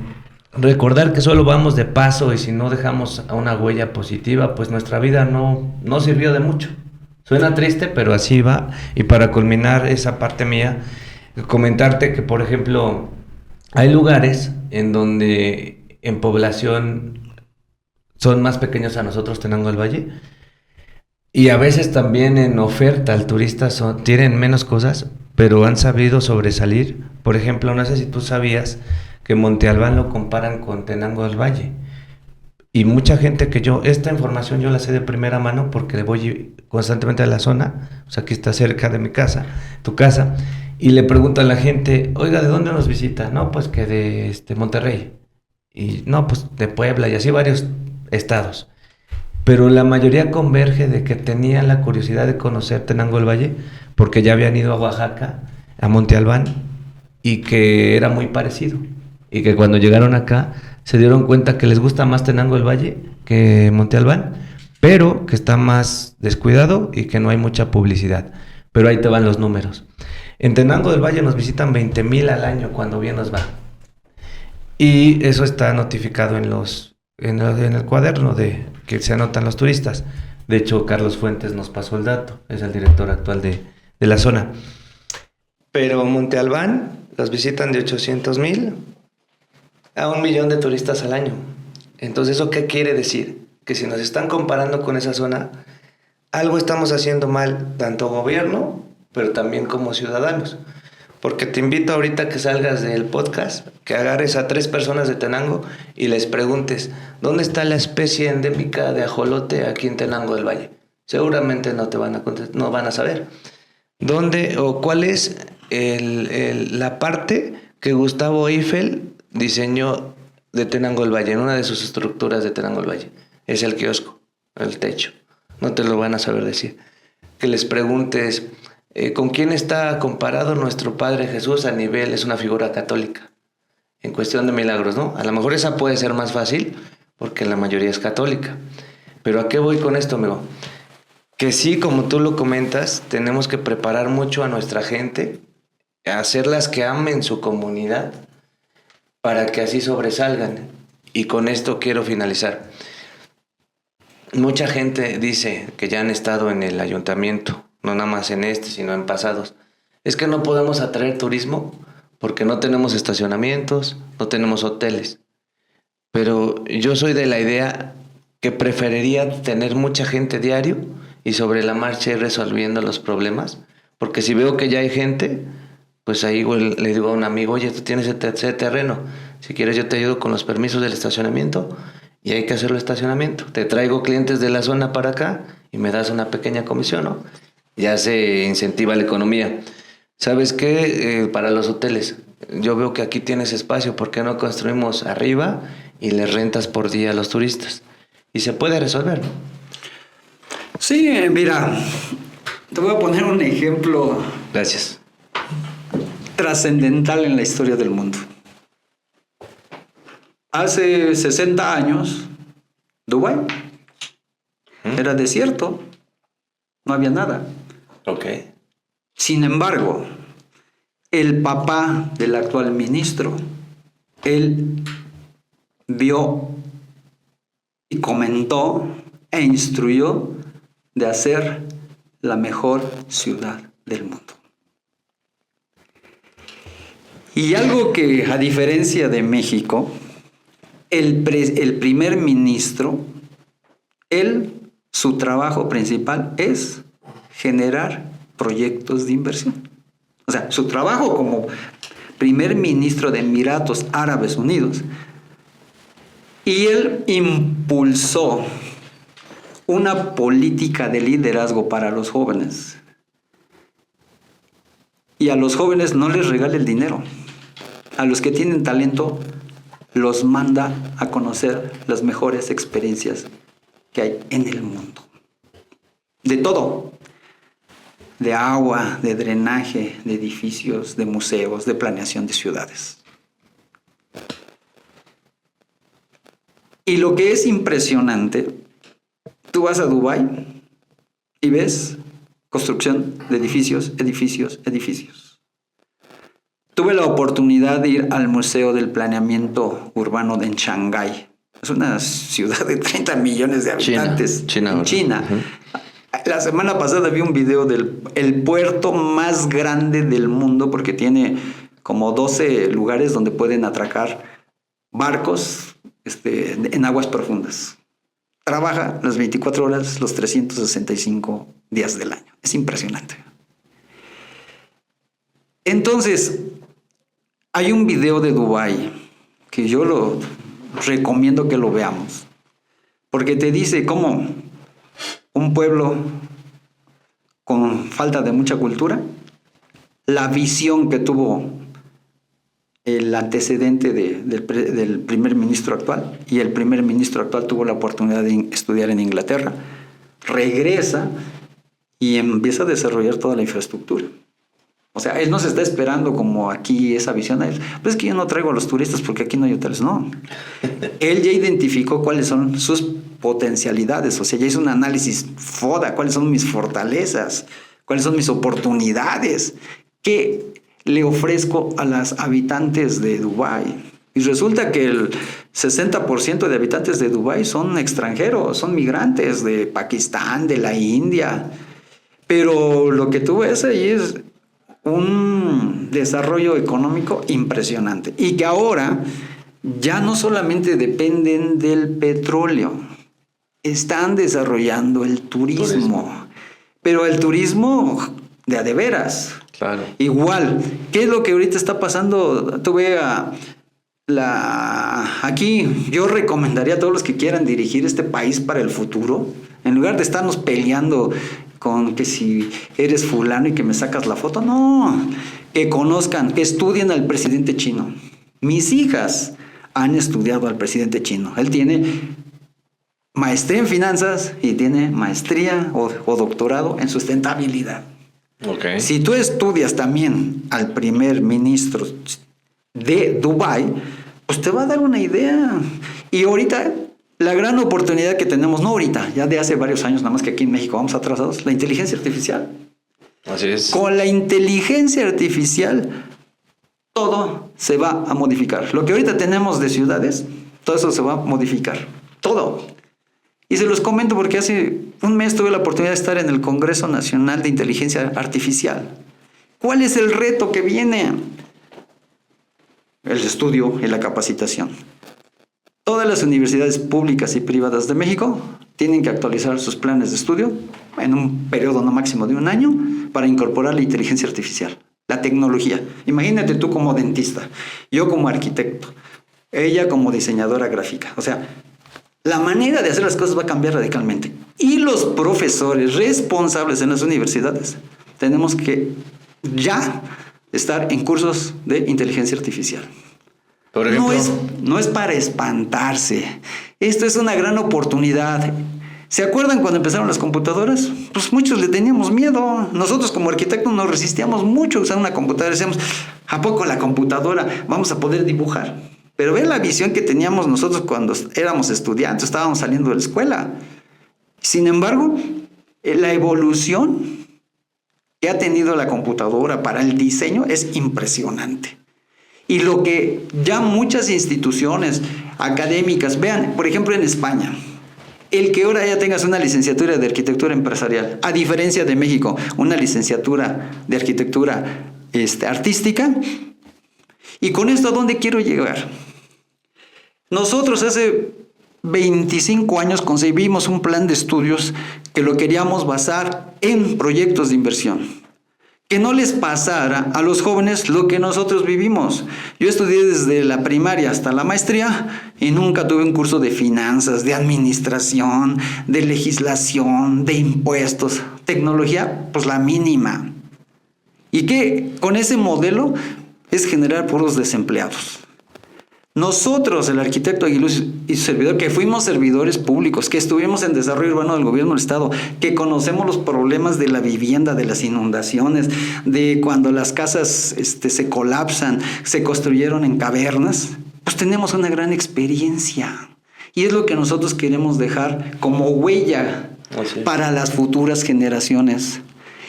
recordar que solo vamos de paso, y si no dejamos una huella positiva, pues nuestra vida no sirvió de mucho. Suena triste, pero así va. Y para culminar esa parte mía, comentarte que, por ejemplo, hay lugares en donde en población son más pequeños a nosotros, Tenango del Valle, y a veces también en oferta al turista tienen menos cosas, pero han sabido sobresalir. Por ejemplo, no sé si tú sabías que Monte Albán lo comparan con Tenango del Valle. Y mucha gente esta información yo la sé de primera mano porque voy constantemente a la zona, o sea, aquí está cerca de mi casa, tu casa, y le pregunto a la gente, oiga, ¿de dónde nos visita? No, pues que de Monterrey. Y no, pues de Puebla, y así varios estados. Pero la mayoría converge de que tenían la curiosidad de conocer Tenango del Valle porque ya habían ido a Oaxaca, a Monte Albán, y que era muy parecido. Y que cuando llegaron acá se dieron cuenta que les gusta más Tenango del Valle que Monte Albán, pero que está más descuidado y que no hay mucha publicidad. Pero ahí te van los números. En Tenango del Valle nos visitan 20,000 al año cuando bien nos va. Y eso está notificado en el cuaderno de que se anotan los turistas. De hecho, Carlos Fuentes nos pasó el dato, es el director actual de la zona. Pero Monte Albán los visitan de 800,000 a 1,000,000 de turistas al año. Entonces, ¿eso qué quiere decir? Que si nos están comparando con esa zona, algo estamos haciendo mal, tanto gobierno, pero también como ciudadanos. Porque te invito ahorita que salgas del podcast, que agarres a 3 personas de Tenango y les preguntes, ¿dónde está la especie endémica de ajolote aquí en Tenango del Valle? Seguramente no te van a contestar, no van a saber. ¿Dónde o cuál es la parte que Gustavo Eiffel diseñó de Tenango del Valle, en una de sus estructuras de Tenango del Valle? Es el kiosco, el techo. No te lo van a saber decir. Que les preguntes, ¿con quién está comparado nuestro Padre Jesús a nivel, es una figura católica? En cuestión de milagros, ¿no? A lo mejor esa puede ser más fácil, porque la mayoría es católica. Pero ¿a qué voy con esto, amigo? Que sí, como tú lo comentas, tenemos que preparar mucho a nuestra gente, hacerlas que amen su comunidad, para que así sobresalgan. Y con esto quiero finalizar. Mucha gente dice que ya han estado en el ayuntamiento, no nada más en este, sino en pasados. Es que no podemos atraer turismo porque no tenemos estacionamientos, no tenemos hoteles. Pero yo soy de la idea que preferiría tener mucha gente diario y sobre la marcha ir resolviendo los problemas. Porque si veo que ya hay gente, pues ahí le digo a un amigo, oye, tú tienes ese terreno, si quieres yo te ayudo con los permisos del estacionamiento. Y hay que hacerlo estacionamiento. Te traigo clientes de la zona para acá y me das una pequeña comisión, ¿no? Ya se incentiva la economía. ¿Sabes qué? Para los hoteles, yo veo que aquí tienes espacio, ¿por qué no construimos arriba y les rentas por día a los turistas? Y se puede resolver, ¿no? Sí, mira, te voy a poner un ejemplo. Gracias. Trascendental en la historia del mundo. Hace 60 años, Dubái era desierto, no había nada. Ok. Sin embargo, el papá del actual ministro, él vio y comentó e instruyó de hacer la mejor ciudad del mundo. Y algo que, a diferencia de México, el primer ministro, su trabajo principal es generar proyectos de inversión. O sea, su trabajo como primer ministro de Emiratos Árabes Unidos, y él impulsó una política de liderazgo para los jóvenes. Y a los jóvenes no les regala el dinero. A los que tienen talento los manda a conocer las mejores experiencias que hay en el mundo. De todo. De agua, de drenaje, de edificios, de museos, de planeación de ciudades. Y lo que es impresionante, tú vas a Dubái y ves construcción de edificios, edificios, edificios. Tuve la oportunidad de ir al Museo del Planeamiento Urbano en Shanghái. Es una ciudad de 30 millones de habitantes. China. Uh-huh. La semana pasada vi un video del puerto más grande del mundo, porque tiene como 12 lugares donde pueden atracar barcos en aguas profundas. Trabaja las 24 horas, los 365 días del año. Es impresionante. Entonces, hay un video de Dubái que yo lo recomiendo que lo veamos, porque te dice cómo un pueblo con falta de mucha cultura, la visión que tuvo el antecedente del primer ministro actual, y el primer ministro actual tuvo la oportunidad de estudiar en Inglaterra, regresa y empieza a desarrollar toda la infraestructura. O sea, él no se está esperando como aquí esa visión. Pues es que yo no traigo a los turistas porque aquí no hay hoteles. No. Él ya identificó cuáles son sus potencialidades. O sea, ya hizo un análisis FODA. ¿Cuáles son mis fortalezas? ¿Cuáles son mis oportunidades? ¿Qué le ofrezco a las habitantes de Dubái? Y resulta que el 60% de habitantes de Dubái son extranjeros, son migrantes de Pakistán, de la India. Pero lo que tú ves ahí es un desarrollo económico impresionante, y que ahora ya no solamente dependen del petróleo, están desarrollando el turismo. Pero el turismo de a de veras. Claro. Igual, ¿qué es lo que ahorita está pasando? Tuve aquí yo recomendaría a todos los que quieran dirigir este país para el futuro, en lugar de estarnos peleando con que si eres fulano y que me sacas la foto, no, que conozcan, que estudien al presidente chino. Mis hijas han estudiado al presidente chino. Él tiene maestría en finanzas y tiene maestría o doctorado en sustentabilidad. Okay. Si tú estudias también al primer ministro de Dubái, pues te va a dar una idea. Y ahorita la gran oportunidad que tenemos, no ahorita, ya de hace varios años, nada más que aquí en México vamos atrasados, la inteligencia artificial. Así es. Con la inteligencia artificial todo se va a modificar. Lo que ahorita tenemos de ciudades, todo eso se va a modificar. Todo. Y se los comento porque hace un mes tuve la oportunidad de estar en el Congreso Nacional de Inteligencia Artificial. ¿Cuál es el reto que viene? El estudio y la capacitación. Todas las universidades públicas y privadas de México tienen que actualizar sus planes de estudio en un periodo no máximo de 1 año para incorporar la inteligencia artificial, la tecnología. Imagínate tú como dentista, yo como arquitecto, ella como diseñadora gráfica. O sea, la manera de hacer las cosas va a cambiar radicalmente. Y los profesores responsables en las universidades tenemos que ya estar en cursos de inteligencia artificial. Por ejemplo, No es para espantarse. Esto es una gran oportunidad. ¿Se acuerdan cuando empezaron las computadoras? Pues muchos le teníamos miedo. Nosotros como arquitectos nos resistíamos mucho a usar una computadora. Decíamos, ¿a poco la computadora vamos a poder dibujar? Pero ve la visión que teníamos nosotros cuando éramos estudiantes, estábamos saliendo de la escuela. Sin embargo, la evolución que ha tenido la computadora para el diseño es impresionante. Y lo que ya muchas instituciones académicas, vean, por ejemplo en España, el que ahora ya tengas una licenciatura de arquitectura empresarial, a diferencia de México, una licenciatura de arquitectura artística. Y con esto, ¿a dónde quiero llegar? Nosotros hace 25 años concebimos un plan de estudios que lo queríamos basar en proyectos de inversión. Que no les pasara a los jóvenes lo que nosotros vivimos. Yo estudié desde la primaria hasta la maestría y nunca tuve un curso de finanzas, de administración, de legislación, de impuestos. Tecnología, pues la mínima. Y que con ese modelo es generar puros desempleados. Nosotros, el arquitecto Aguiluz y su servidor, que fuimos servidores públicos, que estuvimos en desarrollo urbano del gobierno del estado, que conocemos los problemas de la vivienda, de las inundaciones, de cuando las casas se colapsan, se construyeron en cavernas, pues tenemos una gran experiencia. Y es lo que nosotros queremos dejar como huella para las futuras generaciones.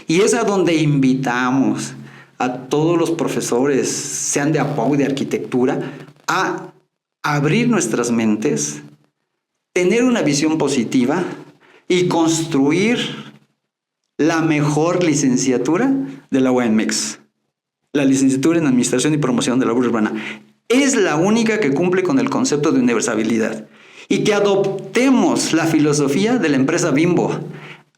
Y es a donde invitamos a todos los profesores, sean de APAU, de arquitectura, a abrir nuestras mentes, tener una visión positiva y construir la mejor licenciatura de la UAMX. La licenciatura en Administración y Promoción de la Obra Urbana. Es la única que cumple con el concepto de universalidad. Y que adoptemos la filosofía de la empresa Bimbo,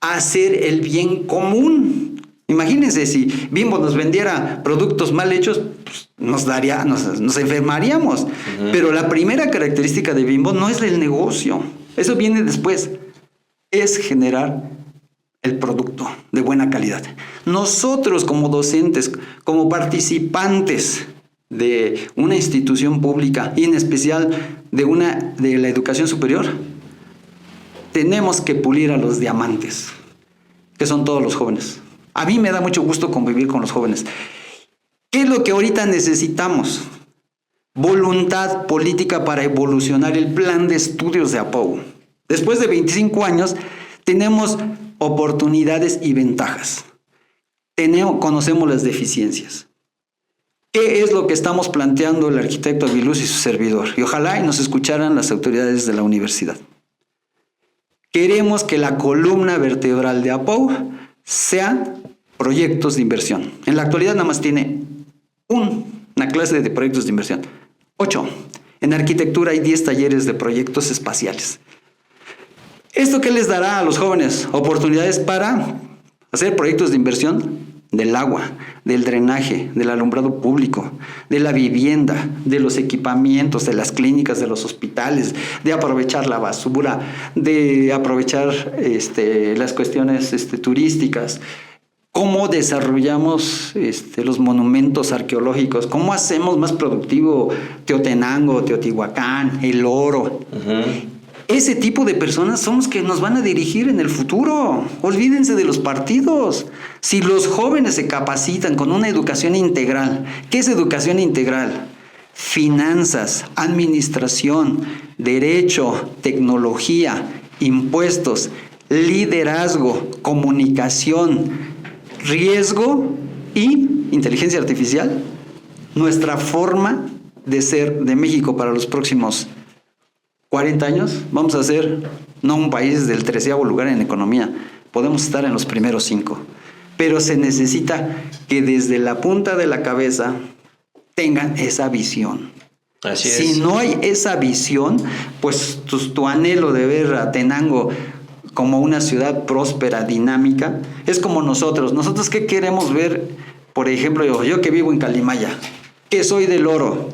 hacer el bien común. Imagínense si Bimbo nos vendiera productos mal hechos, pues nos enfermaríamos. Pero la primera característica de Bimbo no es el negocio, eso viene después, es generar el producto de buena calidad. Nosotros como docentes, como participantes de una institución pública y en especial de la educación superior, tenemos que pulir a los diamantes, que son todos los jóvenes. A mí me da mucho gusto convivir con los jóvenes. ¿Qué es lo que ahorita necesitamos? Voluntad política para evolucionar el plan de estudios de APAU. Después de 25 años, tenemos oportunidades y ventajas. Conocemos las deficiencias. ¿Qué es lo que estamos planteando el arquitecto Aguiluz y su servidor? Y ojalá y nos escucharan las autoridades de la universidad. Queremos que la columna vertebral de APAU sean proyectos de inversión. En la actualidad nada más tiene una clase de proyectos de inversión. 8. En arquitectura hay 10 talleres de proyectos espaciales. ¿Esto qué les dará a los jóvenes? Oportunidades para hacer proyectos de inversión del agua, del drenaje, del alumbrado público, de la vivienda, de los equipamientos, de las clínicas, de los hospitales, de aprovechar la basura, de aprovechar las cuestiones turísticas. ¿Cómo desarrollamos los monumentos arqueológicos? ¿Cómo hacemos más productivo Teotenango, Teotihuacán, El Oro? Ese tipo de personas son los que nos van a dirigir en el futuro. Olvídense de los partidos. Si los jóvenes se capacitan con una educación integral, ¿qué es educación integral? Finanzas, administración, derecho, tecnología, impuestos, liderazgo, comunicación, riesgo y inteligencia artificial. Nuestra forma de ser de México para los próximos 40 años, vamos a ser no un país del 13º lugar en economía, podemos estar en los primeros 5, pero se necesita que desde la punta de la cabeza tengan esa visión. Así es. Si no hay esa visión, pues tu anhelo de ver a Tenango como una ciudad próspera, dinámica, es como nosotros. ¿Nosotros qué queremos ver? Por ejemplo, yo que vivo en Calimaya, que soy del Oro,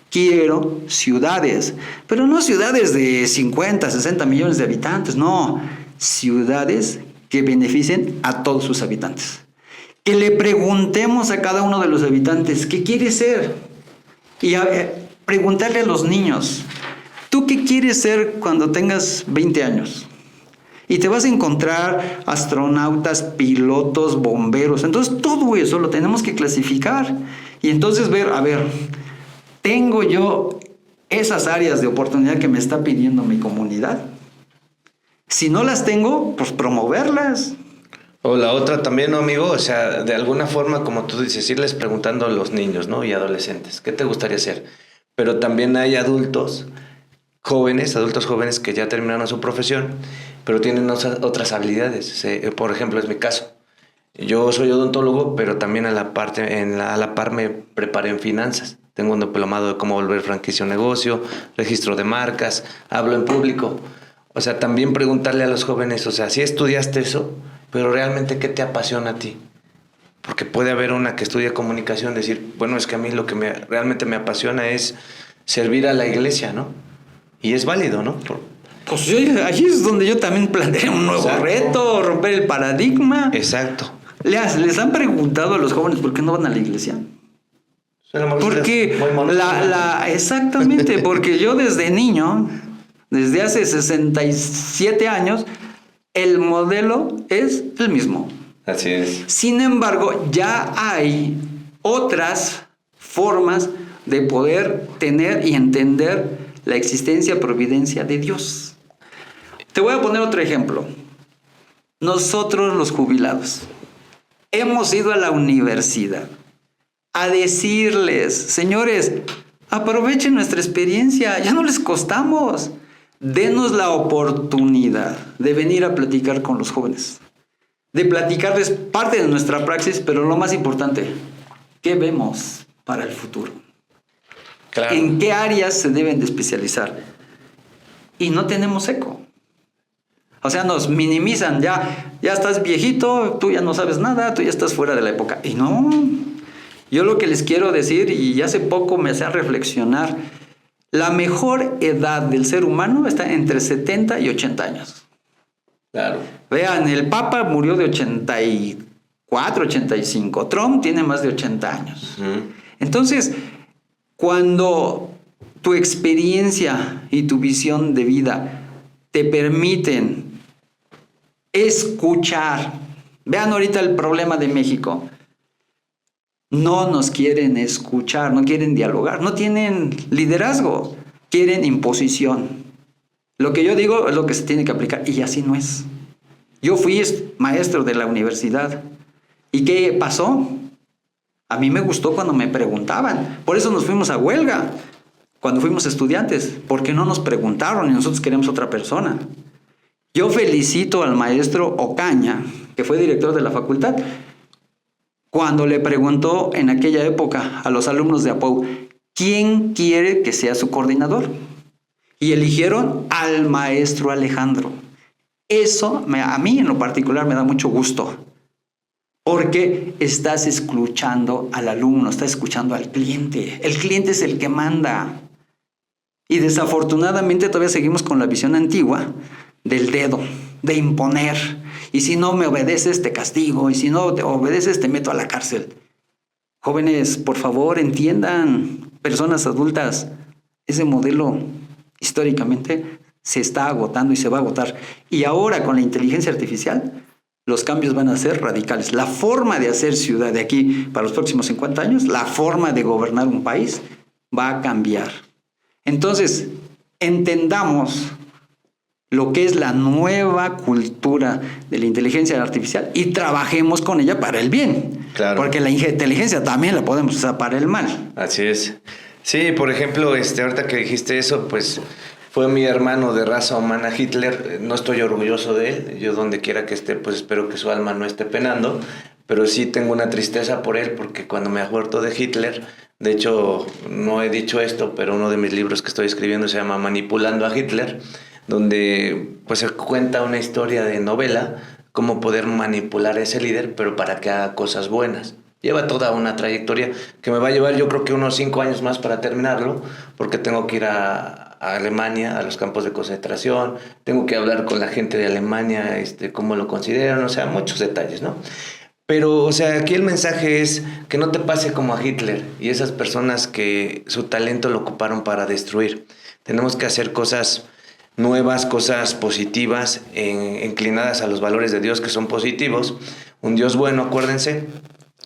quiero ciudades, pero no ciudades de 50, 60 millones de habitantes, no, ciudades que beneficien a todos sus habitantes. Que le preguntemos a cada uno de los habitantes, ¿qué quieres ser? Y preguntarle a los niños, ¿tú qué quieres ser cuando tengas 20 años? Y te vas a encontrar astronautas, pilotos, bomberos. Entonces todo eso lo tenemos que clasificar. Y entonces ver, a ver, ¿tengo yo esas áreas de oportunidad que me está pidiendo mi comunidad? Si no las tengo, pues promoverlas. O la otra también, ¿no, amigo? O sea, de alguna forma, como tú dices, irles preguntando a los niños, ¿no? Y adolescentes, ¿qué te gustaría hacer? Pero también hay adultos jóvenes que ya terminaron su profesión, pero tienen otras habilidades. Por ejemplo, es mi caso. Yo soy odontólogo, pero también a la par me preparé en finanzas. Tengo un diplomado de cómo volver franquicia un negocio, registro de marcas, hablo en público. O sea, también preguntarle a los jóvenes, o sea, si estudiaste eso, pero realmente ¿qué te apasiona a ti? Porque puede haber una que estudia comunicación, decir, bueno, es que a mí lo que realmente me apasiona es servir a la iglesia, ¿no? Y es válido, ¿no? Pues allí es donde yo también planteé un nuevo reto, romper el paradigma. Exacto. ¿Les han preguntado a los jóvenes por qué no van a la iglesia? Porque exactamente, porque yo desde niño, desde hace 67 años, el modelo es el mismo. Así es. Sin embargo, ya hay otras formas de poder tener y entender la existencia, providencia de Dios. Te voy a poner otro ejemplo. Nosotros los jubilados hemos ido a la universidad a decirles, señores, aprovechen nuestra experiencia, ya no les costamos, denos la oportunidad de venir a platicar con los jóvenes, de platicarles parte de nuestra praxis, pero lo más importante, ¿qué vemos para el futuro? Claro. ¿En qué áreas se deben de especializar? Y no tenemos eco. O sea, nos minimizan, ya estás viejito, tú ya no sabes nada, tú ya estás fuera de la época. Y no, yo lo que les quiero decir, y hace poco me hacía reflexionar, la mejor edad del ser humano está entre 70 y 80 años. Claro. Vean, el Papa murió de 84, 85. Trump tiene más de 80 años. Entonces, cuando tu experiencia y tu visión de vida te permiten escuchar, vean ahorita el problema de México, no nos quieren escuchar, no quieren dialogar, no tienen liderazgo, quieren imposición. Lo que yo digo es lo que se tiene que aplicar y así no es. Yo fui maestro de la universidad. ¿Y qué pasó? A mí me gustó cuando me preguntaban. Por eso nos fuimos a huelga cuando fuimos estudiantes, porque no nos preguntaron y nosotros queremos otra persona. Yo felicito al maestro Ocaña, que fue director de la facultad, cuando le preguntó en aquella época a los alumnos de APOU, ¿quién quiere que sea su coordinador? Y eligieron al maestro Alejandro. Eso a mí en lo particular me da mucho gusto. Porque estás escuchando al alumno, estás escuchando al cliente. El cliente es el que manda. Y desafortunadamente todavía seguimos con la visión antigua del dedo, de imponer. Y si no me obedeces, te castigo. Y si no te obedeces, te meto a la cárcel. Jóvenes, por favor, entiendan, personas adultas, ese modelo históricamente se está agotando y se va a agotar. Y ahora con la inteligencia artificial, los cambios van a ser radicales. La forma de hacer ciudad de aquí para los próximos 50 años, la forma de gobernar un país va a cambiar. Entonces, entendamos lo que es la nueva cultura de la inteligencia artificial y trabajemos con ella para el bien. Claro. Porque la inteligencia también la podemos usar para el mal. Así es. Sí, por ejemplo, ahorita que dijiste eso, pues fue mi hermano de raza humana Hitler. No estoy orgulloso de él. Yo donde quiera que esté, pues espero que su alma no esté penando. Pero sí tengo una tristeza por él, porque cuando me acuerdo de Hitler, de hecho no he dicho esto, pero uno de mis libros que estoy escribiendo se llama Manipulando a Hitler, donde pues se cuenta una historia de novela, cómo poder manipular a ese líder, pero para que haga cosas buenas. Lleva toda una trayectoria que me va a llevar yo creo que unos 5 años más para terminarlo, porque tengo que ir a Alemania, a los campos de concentración, tengo que hablar con la gente de Alemania, cómo lo consideran, o sea, muchos detalles, ¿no? Pero, o sea, aquí el mensaje es que no te pase como a Hitler y esas personas que su talento lo ocuparon para destruir. Tenemos que hacer cosas nuevas, cosas positivas, inclinadas a los valores de Dios que son positivos. Un Dios bueno, acuérdense.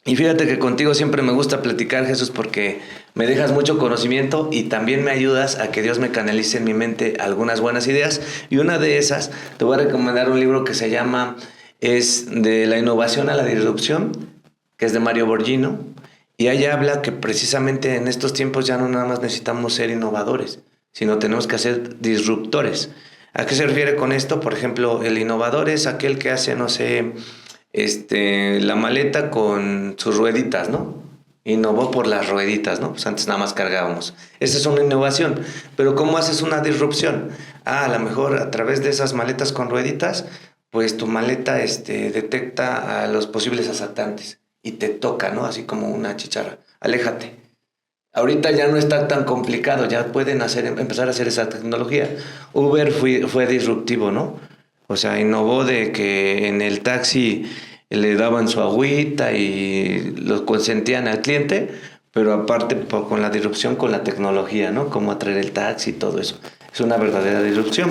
Y fíjate que contigo siempre me gusta platicar, Jesús, porque me dejas mucho conocimiento y también me ayudas a que Dios me canalice en mi mente algunas buenas ideas. Y una de esas, te voy a recomendar un libro que se llama Es de la innovación a la disrupción, que es de Mario Borghino. Y ahí habla que precisamente en estos tiempos ya no nada más necesitamos ser innovadores, sino tenemos que ser disruptores. ¿A qué se refiere con esto? Por ejemplo, el innovador es aquel que hace, no sé, la maleta con sus rueditas, ¿no? Innovó por las rueditas, ¿no? Pues antes nada más cargábamos. Esa es una innovación. Pero ¿cómo haces una disrupción? A lo mejor a través de esas maletas con rueditas, pues tu maleta detecta a los posibles asaltantes y te toca, ¿no? Así como una chicharra. Aléjate. Ahorita ya no está tan complicado, ya pueden empezar a hacer esa tecnología. Uber fue disruptivo, ¿no? O sea, innovó de que en el taxi le daban su agüita y lo consentían al cliente, pero aparte con la disrupción con la tecnología, ¿no? Cómo atraer el taxi y todo eso. Es una verdadera disrupción.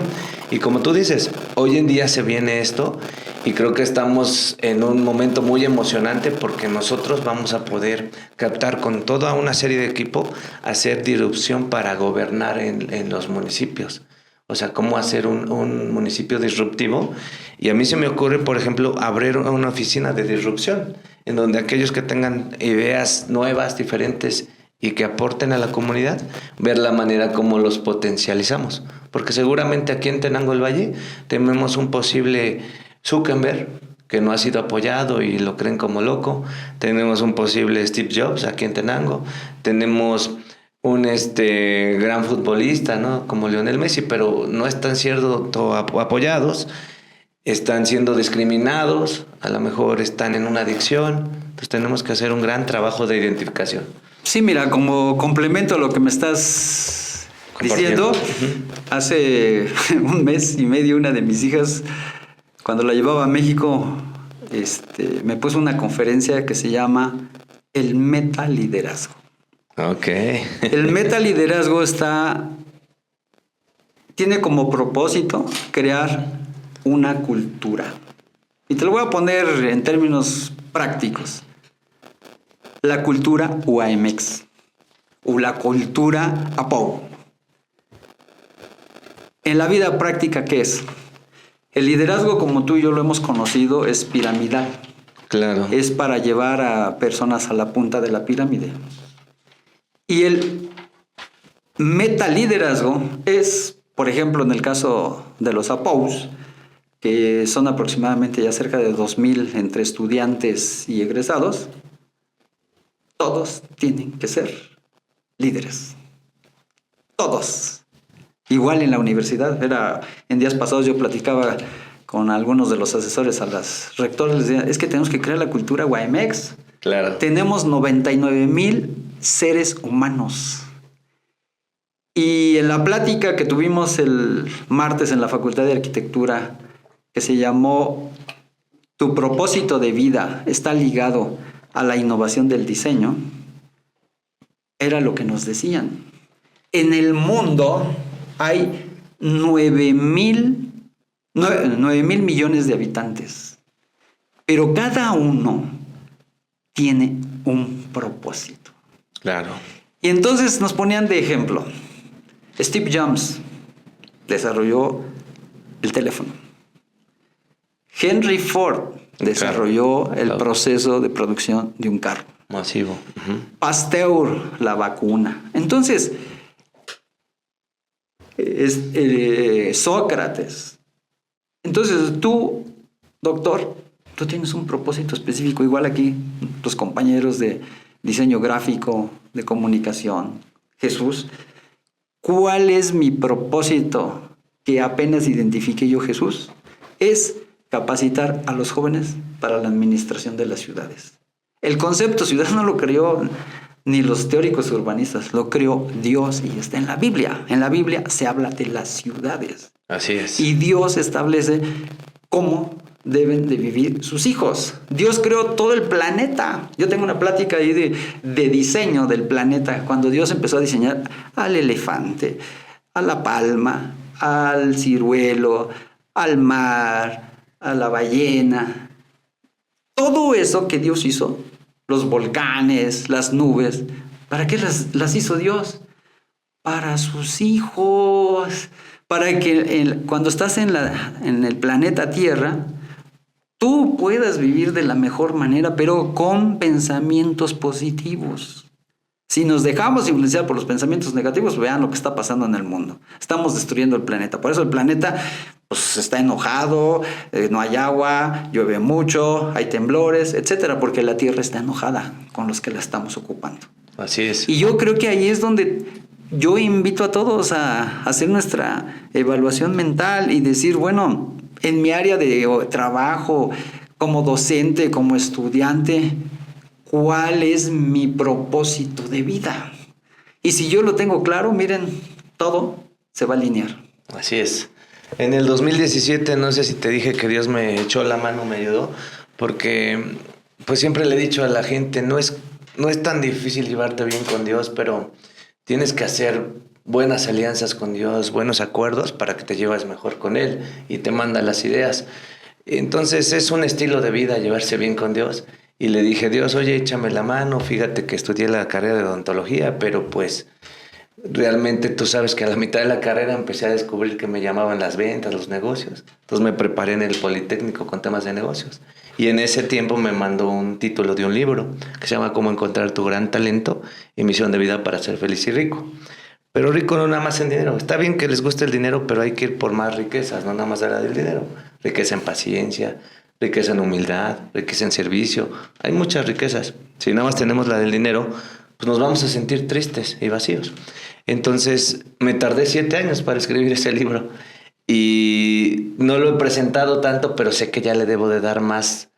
Y como tú dices, hoy en día se viene esto y creo que estamos en un momento muy emocionante porque nosotros vamos a poder captar con toda una serie de equipo, hacer disrupción para gobernar en los municipios. O sea, cómo hacer un municipio disruptivo. Y a mí se me ocurre, por ejemplo, abrir una oficina de disrupción, en donde aquellos que tengan ideas nuevas, diferentes y que aporten a la comunidad, ver la manera como los potencializamos. Porque seguramente aquí en Tenango del Valle tenemos un posible Zuckerberg que no ha sido apoyado y lo creen como loco. Tenemos un posible Steve Jobs aquí en Tenango. Tenemos un gran futbolista, ¿no? Como Lionel Messi, pero no están siendo apoyados, están siendo discriminados, a lo mejor están en una adicción. Entonces tenemos que hacer un gran trabajo de identificación. Sí, mira, como complemento a lo que me estás diciendo, hace 1 mes y medio una de mis hijas, cuando la llevaba a México, me puso una conferencia que se llama El Metaliderazgo. Ok. El metaliderazgo tiene como propósito crear una cultura. Y te lo voy a poner en términos prácticos. La cultura UAMX o la cultura APOU. En la vida práctica, ¿qué es? El liderazgo, como tú y yo lo hemos conocido, es piramidal. Claro. Es para llevar a personas a la punta de la pirámide. Y el metaliderazgo es, por ejemplo, en el caso de los APOUs, que son aproximadamente ya cerca de 2,000 entre estudiantes y egresados, todos tienen que ser líderes. Todos. Igual en la universidad. En días pasados yo platicaba con algunos de los asesores a las rectores, les decía, es que tenemos que crear la cultura Guaemex. Claro. Tenemos 99,000 seres humanos. Y en la plática que tuvimos el martes en la Facultad de Arquitectura, que se llamó Tu propósito de vida está ligado a la innovación del diseño, era lo que nos decían. En el mundo hay 9,000 millones de habitantes, pero cada uno tiene un propósito. Claro. Y entonces nos ponían de ejemplo. Steve Jobs desarrolló el teléfono. Henry Ford desarrolló el proceso de producción de un carro. Masivo. Uh-huh. Pasteur, la vacuna. Entonces, Sócrates. Entonces tú, doctor, tú tienes un propósito específico, igual aquí tus compañeros de diseño gráfico, de comunicación. Jesús, ¿cuál es mi propósito que apenas identifique yo, Jesús? Es capacitar a los jóvenes para la administración de las ciudades. El concepto ciudad no lo creó ni los teóricos urbanistas, lo creó Dios y está en la Biblia. En la Biblia se habla de las ciudades. Así es. Y Dios establece cómo deben de vivir sus hijos. Dios creó todo el planeta. Yo tengo una plática ahí de diseño del planeta, cuando Dios empezó a diseñar al elefante, a la palma, al ciruelo, al mar, a la ballena. Todo eso que Dios hizo, los volcanes, las nubes, ¿para qué las hizo Dios? Para sus hijos, para que cuando estás en el planeta Tierra, tú puedas vivir de la mejor manera, pero con pensamientos positivos. Si nos dejamos influenciar por los pensamientos negativos, vean lo que está pasando en el mundo. Estamos destruyendo el planeta. Por eso el planeta pues, está enojado, no hay agua, llueve mucho, hay temblores, etcétera, porque la Tierra está enojada con los que la estamos ocupando. Así es. Y yo creo que ahí es donde yo invito a todos a hacer nuestra evaluación mental y decir, bueno, en mi área de trabajo, como docente, como estudiante, ¿cuál es mi propósito de vida? Y si yo lo tengo claro, miren, todo se va a alinear. Así es. En el 2017, no sé si te dije que Dios me echó la mano, me ayudó, porque pues siempre le he dicho a la gente, no es tan difícil llevarte bien con Dios, pero tienes que hacer buenas alianzas con Dios, buenos acuerdos para que te lleves mejor con Él y te manda las ideas. Entonces es un estilo de vida llevarse bien con Dios. Y le dije, Dios, oye, échame la mano, fíjate que estudié la carrera de odontología, pero pues realmente tú sabes que a la mitad de la carrera empecé a descubrir que me llamaban las ventas, los negocios. Entonces me preparé en el Politécnico con temas de negocios. Y en ese tiempo me mandó un título de un libro que se llama Cómo encontrar tu gran talento y misión de vida para ser feliz y rico. Pero rico no nada más en dinero. Está bien que les guste el dinero, pero hay que ir por más riquezas, no nada más la del dinero. Riqueza en paciencia, riqueza en humildad, riqueza en servicio. Hay muchas riquezas. Si nada más tenemos la del dinero, pues nos vamos a sentir tristes y vacíos. Entonces me tardé 7 años para escribir ese libro y no lo he presentado tanto, pero sé que ya le debo de dar más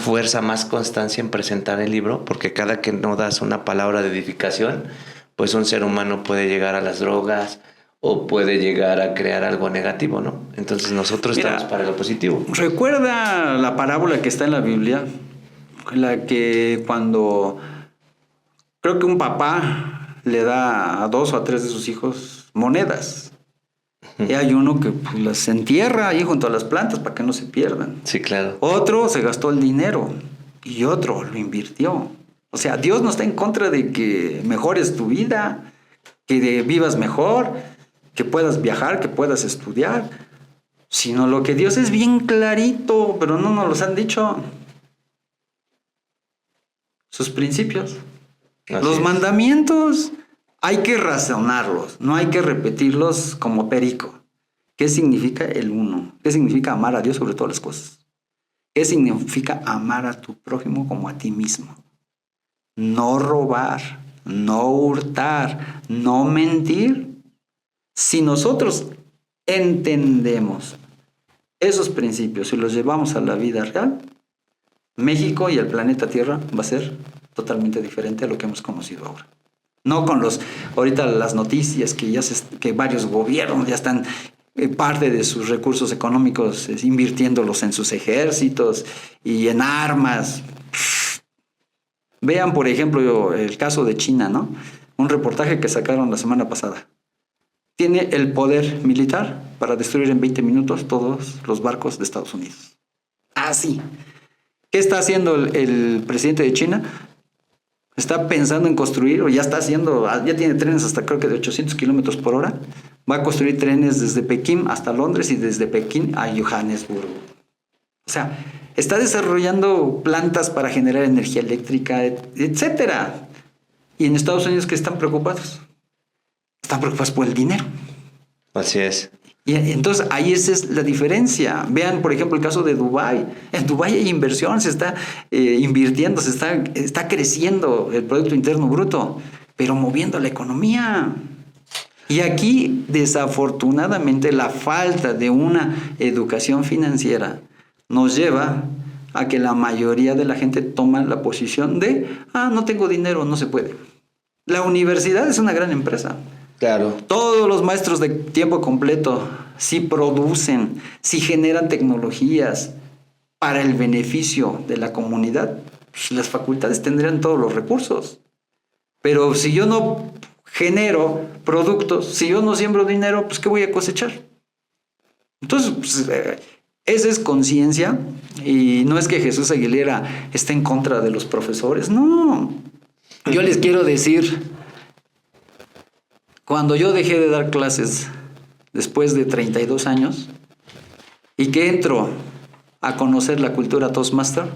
fuerza, más constancia en presentar el libro, porque cada que no das una palabra de edificación, pues un ser humano puede llegar a las drogas o puede llegar a crear algo negativo, ¿no? Entonces nosotros estamos para lo positivo. ¿Recuerda la parábola que está en la Biblia? La que cuando creo que un papá le da a 2 o a 3 de sus hijos monedas. Y hay uno que pues, las entierra ahí junto a las plantas para que no se pierdan. Sí, claro. Otro se gastó el dinero y otro lo invirtió. O sea, Dios no está en contra de que mejores tu vida, que vivas mejor, que puedas viajar, que puedas estudiar, sino lo que Dios es bien clarito, pero no nos los han dicho. Sus principios. Los mandamientos hay que razonarlos, no hay que repetirlos como perico. ¿Qué significa el uno? ¿Qué significa amar a Dios sobre todas las cosas? ¿Qué significa amar a tu prójimo como a ti mismo? No robar, no hurtar, no mentir. Si nosotros entendemos Esos principios, si los llevamos a la vida real, México y el planeta Tierra va a ser totalmente diferente a lo que hemos conocido ahora. No con ahorita las noticias que varios gobiernos ya están parte de sus recursos económicos invirtiéndolos en sus ejércitos y en armas. Vean, por ejemplo, el caso de China, ¿no? Un reportaje que sacaron la semana pasada. Tiene el poder militar para destruir en 20 minutos todos los barcos de Estados Unidos. Así. ¿Qué está haciendo el presidente de China? Está pensando en construir, o ya está haciendo, ya tiene trenes hasta creo que de 800 kilómetros por hora. Va a construir trenes desde Pekín hasta Londres y desde Pekín a Johannesburgo. O sea, está desarrollando plantas para generar energía eléctrica, etcétera. Y en Estados Unidos, ¿qué están preocupados? Están preocupados por el dinero. Así es. Y entonces ahí esa es la diferencia. Vean, por ejemplo, el caso de Dubái. En Dubái hay inversión, se está invirtiendo, está creciendo el Producto Interno Bruto, pero moviendo la economía. Y aquí, desafortunadamente, la falta de una educación financiera nos lleva a que la mayoría de la gente toma la posición de, no tengo dinero, no se puede. La universidad es una gran empresa. Claro. Todos los maestros de tiempo completo, si producen, si generan tecnologías para el beneficio de la comunidad, pues las facultades tendrían todos los recursos. Pero si yo no genero productos, si yo no siembro dinero, pues ¿qué voy a cosechar? Entonces, pues, esa es conciencia, y no es que Jesús Aguilera esté en contra de los profesores, no. Yo les quiero decir, cuando yo dejé de dar clases después de 32 años y que entro a conocer la cultura Toastmaster,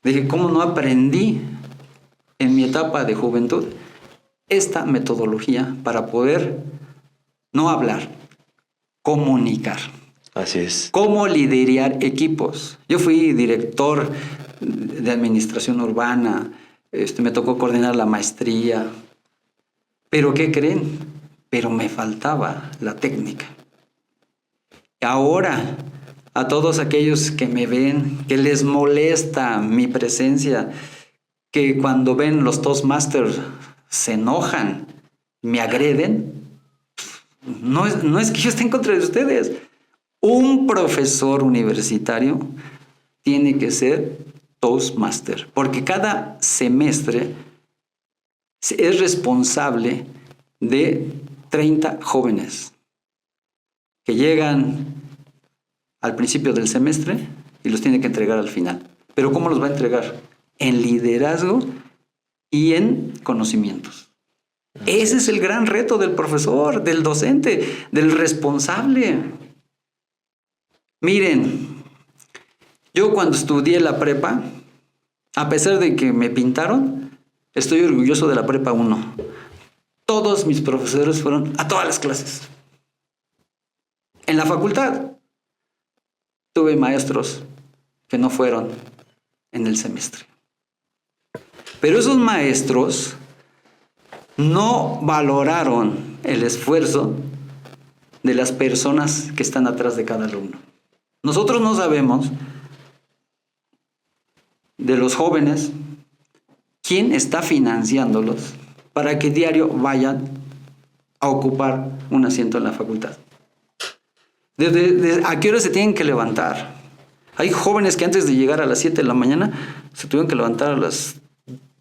dije, ¿cómo no aprendí en mi etapa de juventud esta metodología para poder no hablar, comunicar? Así es. ¿Cómo liderar equipos? Yo fui director de administración urbana, me tocó coordinar la maestría. ¿Pero qué creen? Pero me faltaba la técnica. Ahora, a todos aquellos que me ven, que les molesta mi presencia, que cuando ven los Toastmasters se enojan, me agreden, no es que yo esté en contra de ustedes. Un profesor universitario tiene que ser Toastmaster, porque cada semestre es responsable de 30 jóvenes que llegan al principio del semestre y los tiene que entregar al final. ¿Pero cómo los va a entregar? En liderazgo y en conocimientos. Ese es el gran reto del profesor, del docente, del responsable. Miren, yo cuando estudié la prepa, a pesar de que me pintaron, estoy orgulloso de la prepa 1. Todos mis profesores fueron a todas las clases. En la facultad tuve maestros que no fueron en el semestre. Pero esos maestros no valoraron el esfuerzo de las personas que están atrás de cada alumno. Nosotros no sabemos de los jóvenes quién está financiándolos para que diario vayan a ocupar un asiento en la facultad. ¿A qué hora se tienen que levantar? Hay jóvenes que antes de llegar a las 7 de la mañana se tuvieron que levantar a las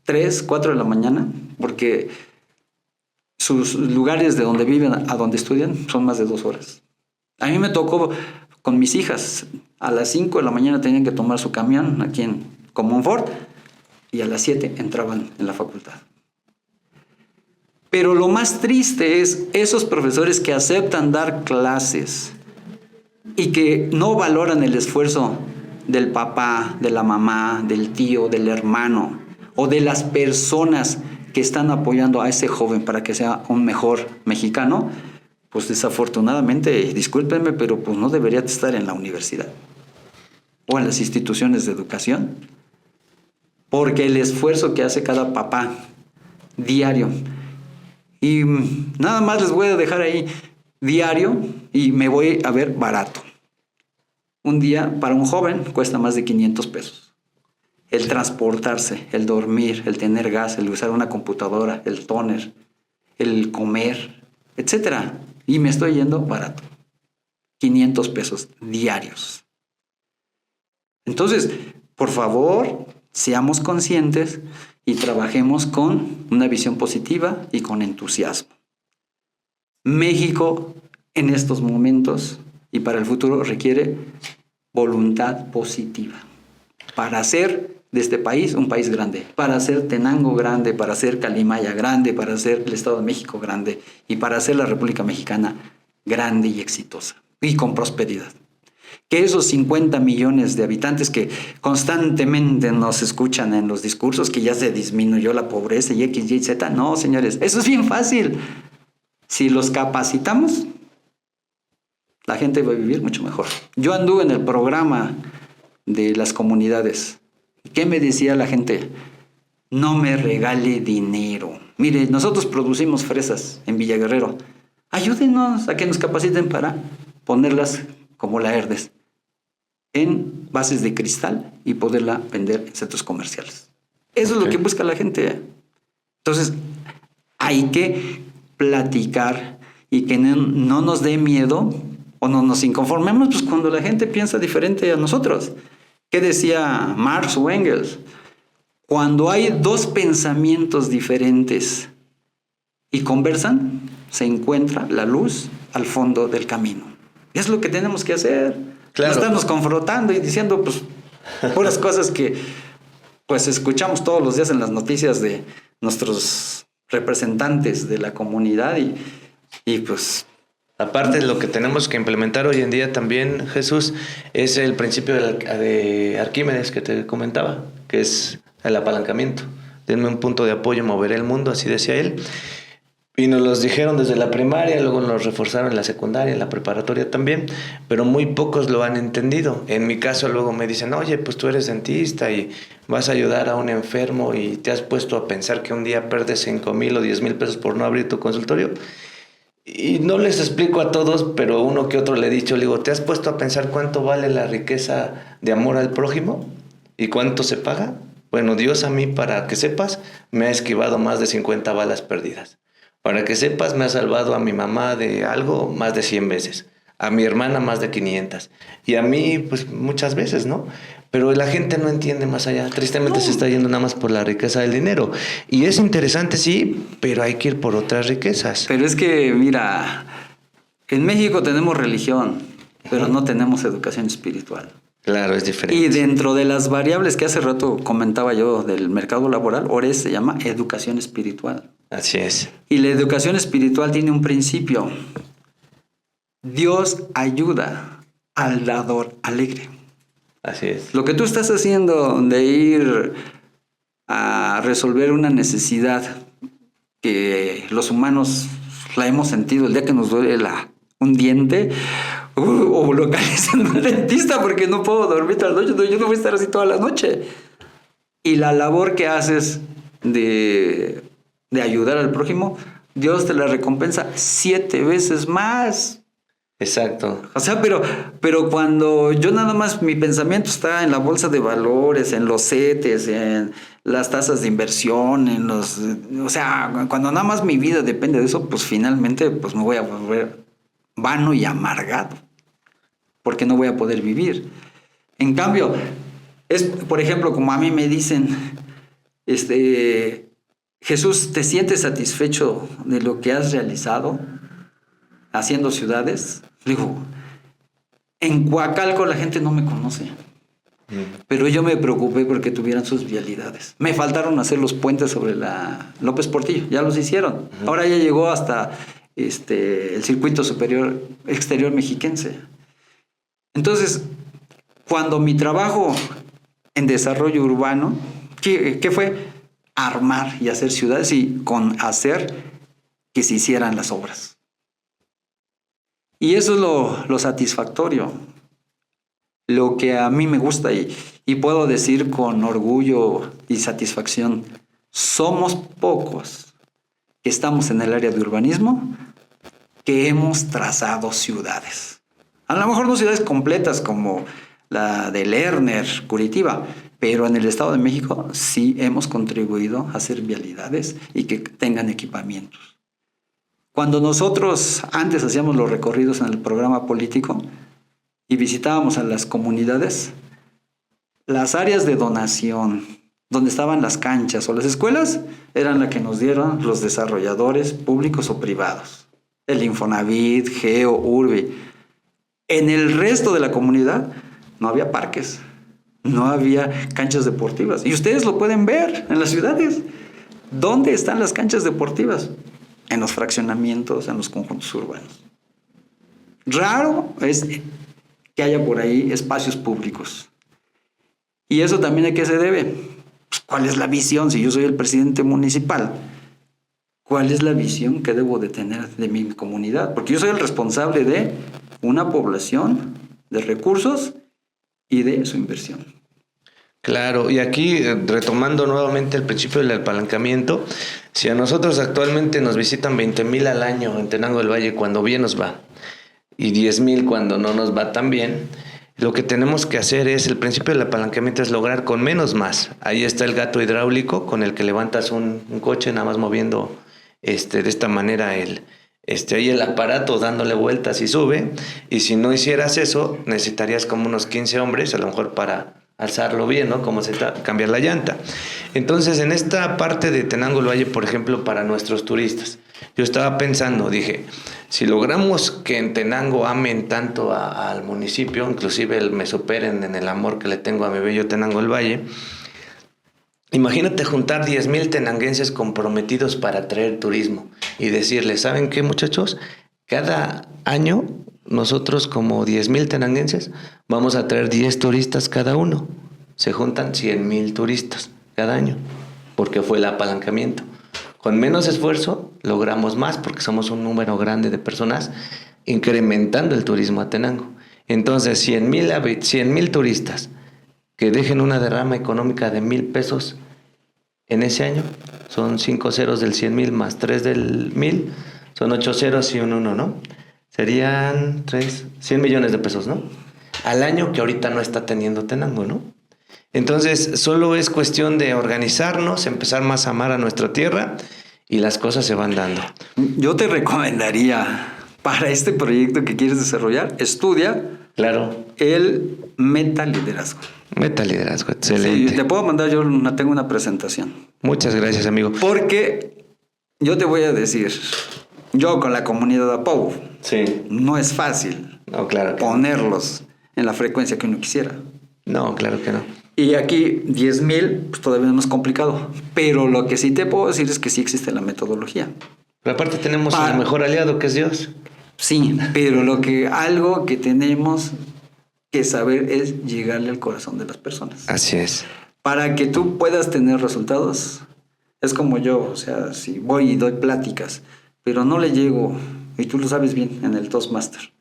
3, 4 de la mañana porque sus lugares de donde viven a donde estudian son más de 2 horas. A mí me tocó con mis hijas. A las 5 de la mañana tenían que tomar su camión aquí en Comonfort y a las 7 entraban en la facultad. Pero lo más triste es esos profesores que aceptan dar clases y que no valoran el esfuerzo del papá, de la mamá, del tío, del hermano o de las personas que están apoyando a ese joven para que sea un mejor mexicano, pues desafortunadamente, discúlpenme, pero pues no debería estar en la universidad o en las instituciones de educación, porque el esfuerzo que hace cada papá diario, y nada más les voy a dejar ahí diario y me voy a ver barato. un día para un joven cuesta más de 500 pesos. El transportarse, el dormir, el tener gas, el usar una computadora, el tóner, el comer, etcétera. Y me estoy yendo barato. 500 pesos diarios. Entonces, por favor, seamos conscientes y trabajemos con una visión positiva y con entusiasmo. México en estos momentos y para el futuro requiere voluntad positiva para hacer de este país un país grande, para hacer Tenango grande, para hacer Calimaya grande, para hacer el Estado de México grande y para hacer la República Mexicana grande y exitosa y con prosperidad. Que esos 50 millones de habitantes que constantemente nos escuchan en los discursos que ya se disminuyó la pobreza y X, Y, Z, no, señores, eso es bien fácil. Si los capacitamos, la gente va a vivir mucho mejor. Yo anduve en el programa de las comunidades. ¿Qué me decía la gente? No me regale dinero. Mire, nosotros producimos fresas en Villa Guerrero. Ayúdenos a que nos capaciten para ponerlas como la Herdes en bases de cristal y poderla vender en centros comerciales. Eso es lo que busca la gente. Entonces, hay que platicar y que no nos dé miedo o no nos inconformemos pues, cuando la gente piensa diferente a nosotros. ¿Qué decía Marx o Engels? Cuando hay dos pensamientos diferentes y conversan, se encuentra la luz al fondo del camino. Es lo que tenemos que hacer. Claro. No estarnos confrontando y diciendo pues puras cosas que pues escuchamos todos los días en las noticias de nuestros representantes de la comunidad y pues... Aparte, lo que tenemos que implementar hoy en día también, Jesús, es el principio de Arquímedes que te comentaba, que es el apalancamiento. Denme un punto de apoyo, moveré el mundo, así decía él. Y nos los dijeron desde la primaria, luego nos reforzaron en la secundaria, en la preparatoria también, pero muy pocos lo han entendido. En mi caso luego me dicen, oye, pues tú eres dentista y vas a ayudar a un enfermo y te has puesto a pensar que un día pierdes 5,000 o 10,000 pesos por no abrir tu consultorio. Y no les explico a todos, pero uno que otro le he dicho, le digo, ¿te has puesto a pensar cuánto vale la riqueza de amor al prójimo? ¿Y cuánto se paga? Bueno, Dios a mí, para que sepas, me ha esquivado más de 50 balas perdidas. Para que sepas, me ha salvado a mi mamá de algo más de 100 veces. A mi hermana más de 500. Y a mí, pues, muchas veces, ¿no? Pero la gente no entiende más allá. Tristemente se está yendo nada más por la riqueza del dinero. Y es interesante, sí, pero hay que ir por otras riquezas. Pero es que, mira, en México tenemos religión, pero no tenemos educación espiritual. Claro, es diferente. Y dentro de las variables que hace rato comentaba yo del mercado laboral, ahora se llama educación espiritual. Así es. Y la educación espiritual tiene un principio. Dios ayuda al dador alegre. Así es. Lo que tú estás haciendo de ir a resolver una necesidad que los humanos la hemos sentido el día que nos duele un diente, o localizando al dentista porque no puedo dormir toda la noche, yo no voy a estar así toda la noche. Y la labor que haces de ayudar al prójimo, Dios te la recompensa 7 veces más. Exacto. O sea, pero cuando yo nada más mi pensamiento está en la bolsa de valores, en los CETES, en las tasas de inversión, o sea, cuando nada más mi vida depende de eso, pues finalmente pues me voy a volver vano y amargado, porque no voy a poder vivir. En cambio, es, por ejemplo, como a mí me dicen, Jesús, ¿te sientes satisfecho de lo que has realizado haciendo ciudades? Digo, en Coacalco la gente no me conoce, pero yo me preocupé porque tuvieran sus vialidades. Me faltaron hacer los puentes sobre la López Portillo, ya los hicieron. Ahora ya llegó hasta el circuito exterior mexiquense. Entonces, cuando mi trabajo en desarrollo urbano, ¿qué fue? Armar y hacer ciudades y con hacer que se hicieran las obras. Y eso es lo satisfactorio, lo que a mí me gusta y puedo decir con orgullo y satisfacción, somos pocos que estamos en el área de urbanismo que hemos trazado ciudades. A lo mejor no ciudades completas como la de Lerner, Curitiba, pero en el Estado de México sí hemos contribuido a hacer vialidades y que tengan equipamientos. Cuando nosotros antes hacíamos los recorridos en el programa político y visitábamos a las comunidades, las áreas de donación, donde estaban las canchas o las escuelas, eran las que nos dieron los desarrolladores públicos o privados. El Infonavit, Geo, Urbe. En el resto de la comunidad no había parques, no había canchas deportivas. Y ustedes lo pueden ver en las ciudades. ¿Dónde están las canchas deportivas? En los fraccionamientos, en los conjuntos urbanos. Raro es que haya por ahí espacios públicos. ¿Y eso también a qué se debe? Pues, ¿cuál es la visión? Si yo soy el presidente municipal, ¿cuál es la visión que debo de tener de mi comunidad? Porque yo soy el responsable de una población, de recursos y de su inversión. Claro, y aquí retomando nuevamente el principio del apalancamiento, si a nosotros actualmente nos visitan 20,000 al año en Tenango del Valle cuando bien nos va, y 10,000 cuando no nos va tan bien, lo que tenemos que hacer es, el principio del apalancamiento es lograr con menos más. Ahí está el gato hidráulico con el que levantas un coche nada más moviendo de esta manera ahí el aparato dándole vueltas y sube, y si no hicieras eso necesitarías como unos 15 hombres a lo mejor para alzarlo bien, ¿no? Como cambiar la llanta. Entonces, en esta parte de Tenango del Valle, por ejemplo, para nuestros turistas, yo estaba pensando, dije, si logramos que en Tenango amen tanto al municipio, inclusive me superen en el amor que le tengo a mi bello Tenango del Valle, imagínate juntar 10,000 tenanguenses comprometidos para traer turismo y decirles, ¿saben qué, muchachos? Cada año nosotros como 10,000 tenanguenses vamos a traer 10 turistas cada uno. Se juntan 100,000 turistas cada año porque fue el apalancamiento. Con menos esfuerzo logramos más porque somos un número grande de personas incrementando el turismo a Tenango. Entonces 100,000 turistas que dejen una derrama económica de 1,000 pesos en ese año, son 5 ceros del 100,000 más 3 del 1,000, son 8 ceros y un 1, ¿no? Serían 100 millones de pesos, ¿no? Al año, que ahorita no está teniendo Tenango, ¿no? Entonces, solo es cuestión de organizarnos, empezar más a amar a nuestra tierra y las cosas se van dando. Yo te recomendaría, para este proyecto que quieres desarrollar, estudia el metaliderazgo. Metaliderazgo, excelente. Sí, te puedo mandar, tengo una presentación. Muchas gracias, amigo. Porque yo te voy a decir, yo con la comunidad de Apovo, no es fácil ponerlos en la frecuencia que uno quisiera. No, claro que no. Y aquí 10,000, pues todavía es más complicado. Pero lo que sí te puedo decir es que sí existe la metodología. Pero aparte tenemos el mejor aliado, que es Dios. Sí, pero algo que tenemos que saber es llegarle al corazón de las personas. Así es. Para que tú puedas tener resultados, es como yo, o sea, si voy y doy pláticas, pero no le llego, y tú lo sabes bien en el Toastmaster,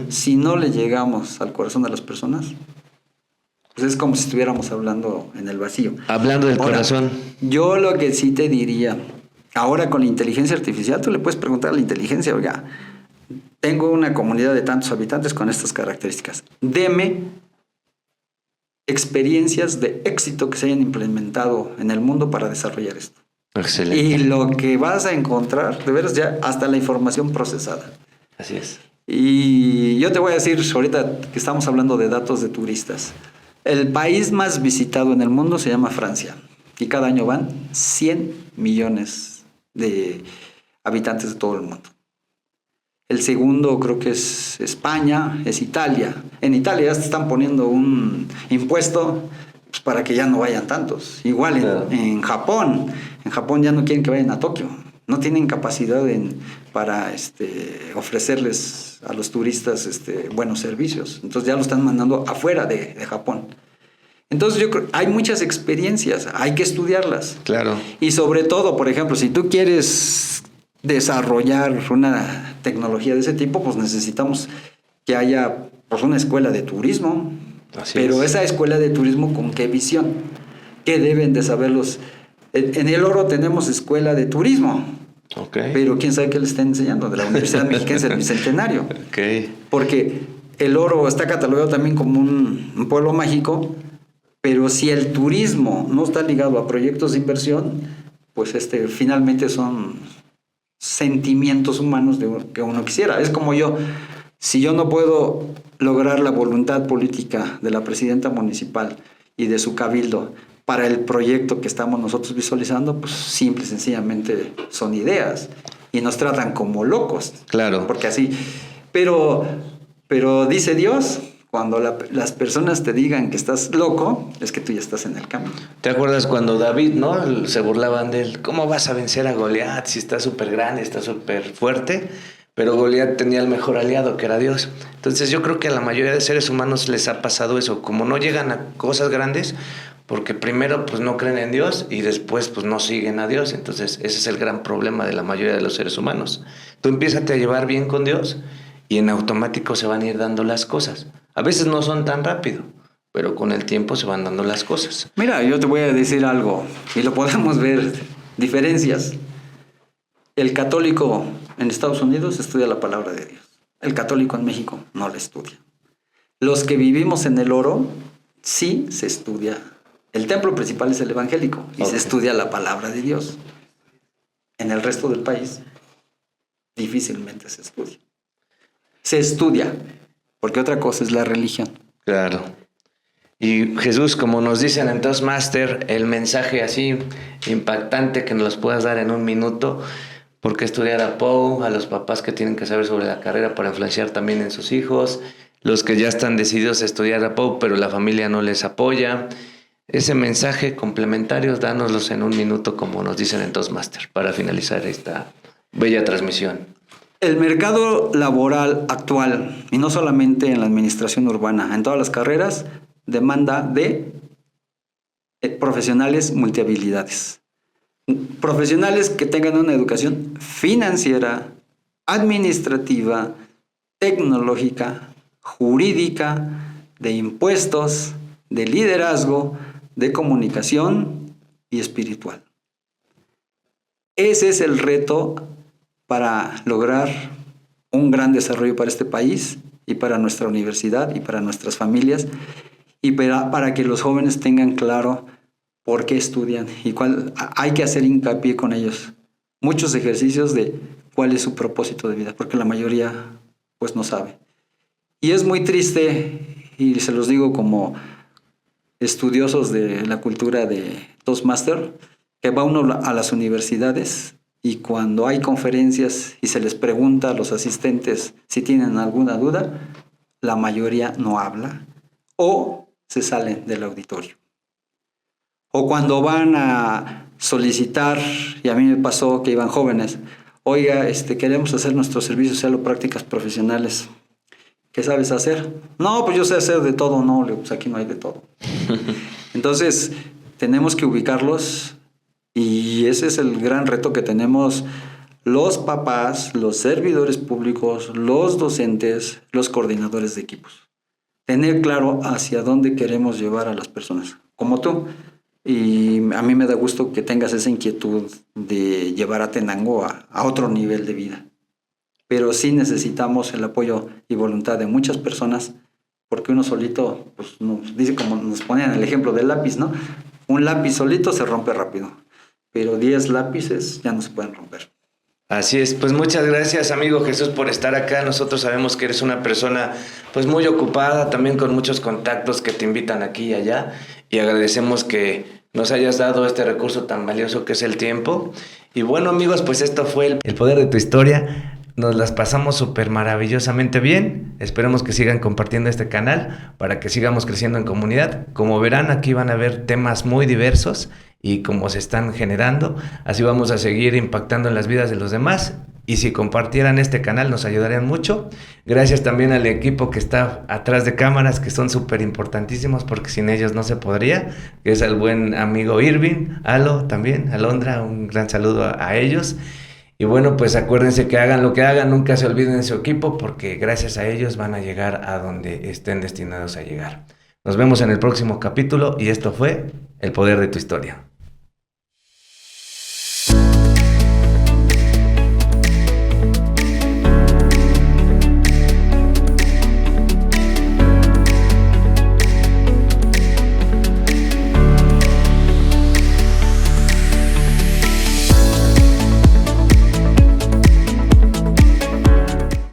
si no le llegamos al corazón de las personas, pues es como si estuviéramos hablando en el vacío. Hablando del corazón. Yo lo que sí te diría, ahora con la inteligencia artificial, tú le puedes preguntar a la inteligencia, oiga, tengo una comunidad de tantos habitantes con estas características. Deme experiencias de éxito que se hayan implementado en el mundo para desarrollar esto. Excelente. Y lo que vas a encontrar, de veras, ya hasta la información procesada. Así es. Y yo te voy a decir, ahorita que estamos hablando de datos de turistas, el país más visitado en el mundo se llama Francia. Y cada año van 100 millones de habitantes de todo el mundo. El segundo creo que es España, es Italia. En Italia ya se están poniendo un impuesto pues, para que ya no vayan tantos. Igual en Japón. En Japón ya no quieren que vayan a Tokio. No tienen capacidad para ofrecerles a los turistas buenos servicios. Entonces ya lo están mandando afuera de Japón. Entonces yo creo hay muchas experiencias, hay que estudiarlas. Claro. Y sobre todo, por ejemplo, si tú quieres desarrollar una tecnología de ese tipo, pues necesitamos que haya pues, una escuela de turismo. Pero esa escuela de turismo, ¿con qué visión? ¿Qué deben de saber los? En el Oro tenemos escuela de turismo. Pero quién sabe qué le están enseñando de la Universidad Mexiquense del Bicentenario. Porque el oro está catalogado también como un pueblo mágico, pero si el turismo no está ligado a proyectos de inversión, pues finalmente son sentimientos humanos que uno quisiera. Es como yo, si yo no puedo lograr la voluntad política de la presidenta municipal y de su cabildo para el proyecto que estamos nosotros visualizando, pues simple y sencillamente son ideas y nos tratan como locos. Claro. Porque así, pero dice Dios, cuando las personas te digan que estás loco, es que tú ya estás en el camino. ¿Te acuerdas cuando David, no? Se burlaban de él. ¿Cómo vas a vencer a Goliat si está súper grande, está súper fuerte? Pero Goliat tenía el mejor aliado, que era Dios. Entonces yo creo que a la mayoría de seres humanos les ha pasado eso. Como no llegan a cosas grandes, porque primero pues no creen en Dios y después pues no siguen a Dios. Entonces ese es el gran problema de la mayoría de los seres humanos. Tú empiezas a llevar bien con Dios y en automático se van a ir dando las cosas. A veces no son tan rápido, pero con el tiempo se van dando las cosas. Mira, yo te voy a decir algo y lo podemos ver, diferencias. El católico en Estados Unidos estudia la palabra de Dios. El católico en México no la estudia. Los que vivimos en el oro, sí se estudia. El templo principal es el evangélico y se estudia la palabra de Dios. En el resto del país, difícilmente se estudia. Se estudia, porque otra cosa es la religión. Claro. Y Jesús, como nos dicen en Toastmaster, el mensaje así impactante que nos los puedas dar en un minuto, ¿por qué estudiar a Poe? A los papás que tienen que saber sobre la carrera para influenciar también en sus hijos, los que ya están decididos a estudiar a Poe, pero la familia no les apoya. Ese mensaje complementario, dánoslos en un minuto, como nos dicen en Toastmaster, para finalizar esta bella transmisión. El mercado laboral actual, y no solamente en la administración urbana, en todas las carreras, demanda de profesionales multihabilidades. Profesionales que tengan una educación financiera, administrativa, tecnológica, jurídica, de impuestos, de liderazgo, de comunicación y espiritual. Ese es el reto para lograr un gran desarrollo para este país y para nuestra universidad y para nuestras familias y para que los jóvenes tengan claro por qué estudian y hay que hacer hincapié con ellos. Muchos ejercicios de cuál es su propósito de vida, porque la mayoría pues no sabe. Y es muy triste, y se los digo como estudiosos de la cultura de Toastmaster, que va uno a las universidades y cuando hay conferencias y se les pregunta a los asistentes si tienen alguna duda, la mayoría no habla o se salen del auditorio. O cuando van a solicitar, y a mí me pasó que iban jóvenes, oiga, queremos hacer nuestro servicio social o prácticas profesionales. ¿Qué sabes hacer? No, pues yo sé hacer de todo. No, pues aquí no hay de todo. Entonces, tenemos que ubicarlos y ese es el gran reto que tenemos los papás, los servidores públicos, los docentes, los coordinadores de equipos. Tener claro hacia dónde queremos llevar a las personas, como tú. Y a mí me da gusto que tengas esa inquietud de llevar a Tenango a otro nivel de vida. Pero sí necesitamos el apoyo y voluntad de muchas personas, porque uno solito, pues dice como nos ponían el ejemplo del lápiz, ¿no? Un lápiz solito se rompe rápido, pero 10 lápices ya no se pueden romper. Así es, pues muchas gracias amigo Jesús por estar acá. Nosotros sabemos que eres una persona pues muy ocupada, también con muchos contactos que te invitan aquí y allá, y agradecemos que nos hayas dado este recurso tan valioso que es el tiempo. Y bueno amigos, pues esto fue el poder de tu historia. Nos las pasamos súper maravillosamente bien. Esperemos que sigan compartiendo este canal para que sigamos creciendo en comunidad. Como verán, aquí van a ver temas muy diversos y como se están generando, así vamos a seguir impactando en las vidas de los demás. Y si compartieran este canal nos ayudarían mucho. Gracias también al equipo que está atrás de cámaras, que son súper importantísimos porque sin ellos no se podría, que es el buen amigo Irving, Alo también, Alondra, un gran saludo a ellos. Y bueno, pues acuérdense que hagan lo que hagan, nunca se olviden de su equipo porque gracias a ellos van a llegar a donde estén destinados a llegar. Nos vemos en el próximo capítulo y esto fue El Poder de tu Historia.